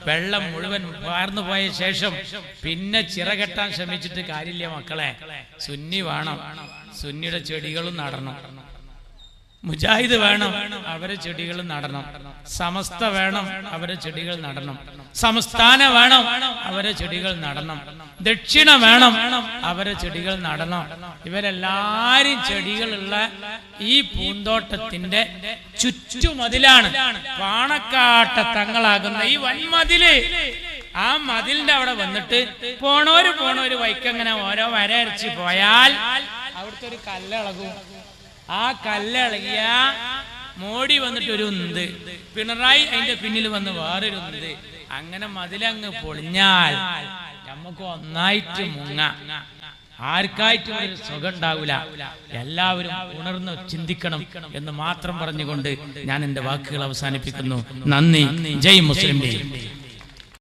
വെള്ളം മുഴുവൻ വാർന്നു പോയ ശേഷം പിന്നെ ചിറകെട്ടാൻ ശ്രമിച്ചിട്ട് കാര്യമില്ല മക്കളെ. സുന്നി വേണം, സുന്നിയുടെ ചെടികളും നടണം. മുജാഹിദ് വേണം, അവരെ ചെടികൾ നടണം. സമസ്ത വേണം, അവരെ ചെടികൾ നടണം. സംസ്ഥാന വേണം, അവരെ ചെടികൾ നടണം. ദക്ഷിണ വേണം, അവരെ ചെടികൾ നടണം. ഇവരെല്ലാരും ചെടികളുള്ള ഈ പൂന്തോട്ടത്തിന്റെ ചുറ്റുമതിലാണ് പാണക്കാട്ട തങ്ങളാകുന്ന ഈ വൻമതില്. ആ മതിലിന്റെ അവിടെ വന്നിട്ട് പോണോര് വൈക്കങ്ങനെ ഓരോ വരയരച്ച് പോയാൽ അവിടുത്തെ ഒരു കല്ലിളകും. ആ കല്ലിളകിയ മോഡി വന്നിട്ട് ഒരു ഉന്ത്, പിണറായി അതിന്റെ പിന്നിൽ വന്ന് വേറൊരു ഉന്ത്. അങ്ങനെ മതിലങ്ങ് പൊളിഞ്ഞാൽ നമുക്ക് ഒന്നായിട്ട് മുങ്ങ. ആർക്കായിട്ടും ഒരു സുഖം ഉണ്ടാവില്ല. എല്ലാവരും ഉണർന്ന് ചിന്തിക്കണം എന്ന് മാത്രം പറഞ്ഞുകൊണ്ട് ഞാൻ എന്റെ വാക്കുകൾ അവസാനിപ്പിക്കുന്നു. നന്ദി. ജയ് മുസ്ലിം ലീഗ്.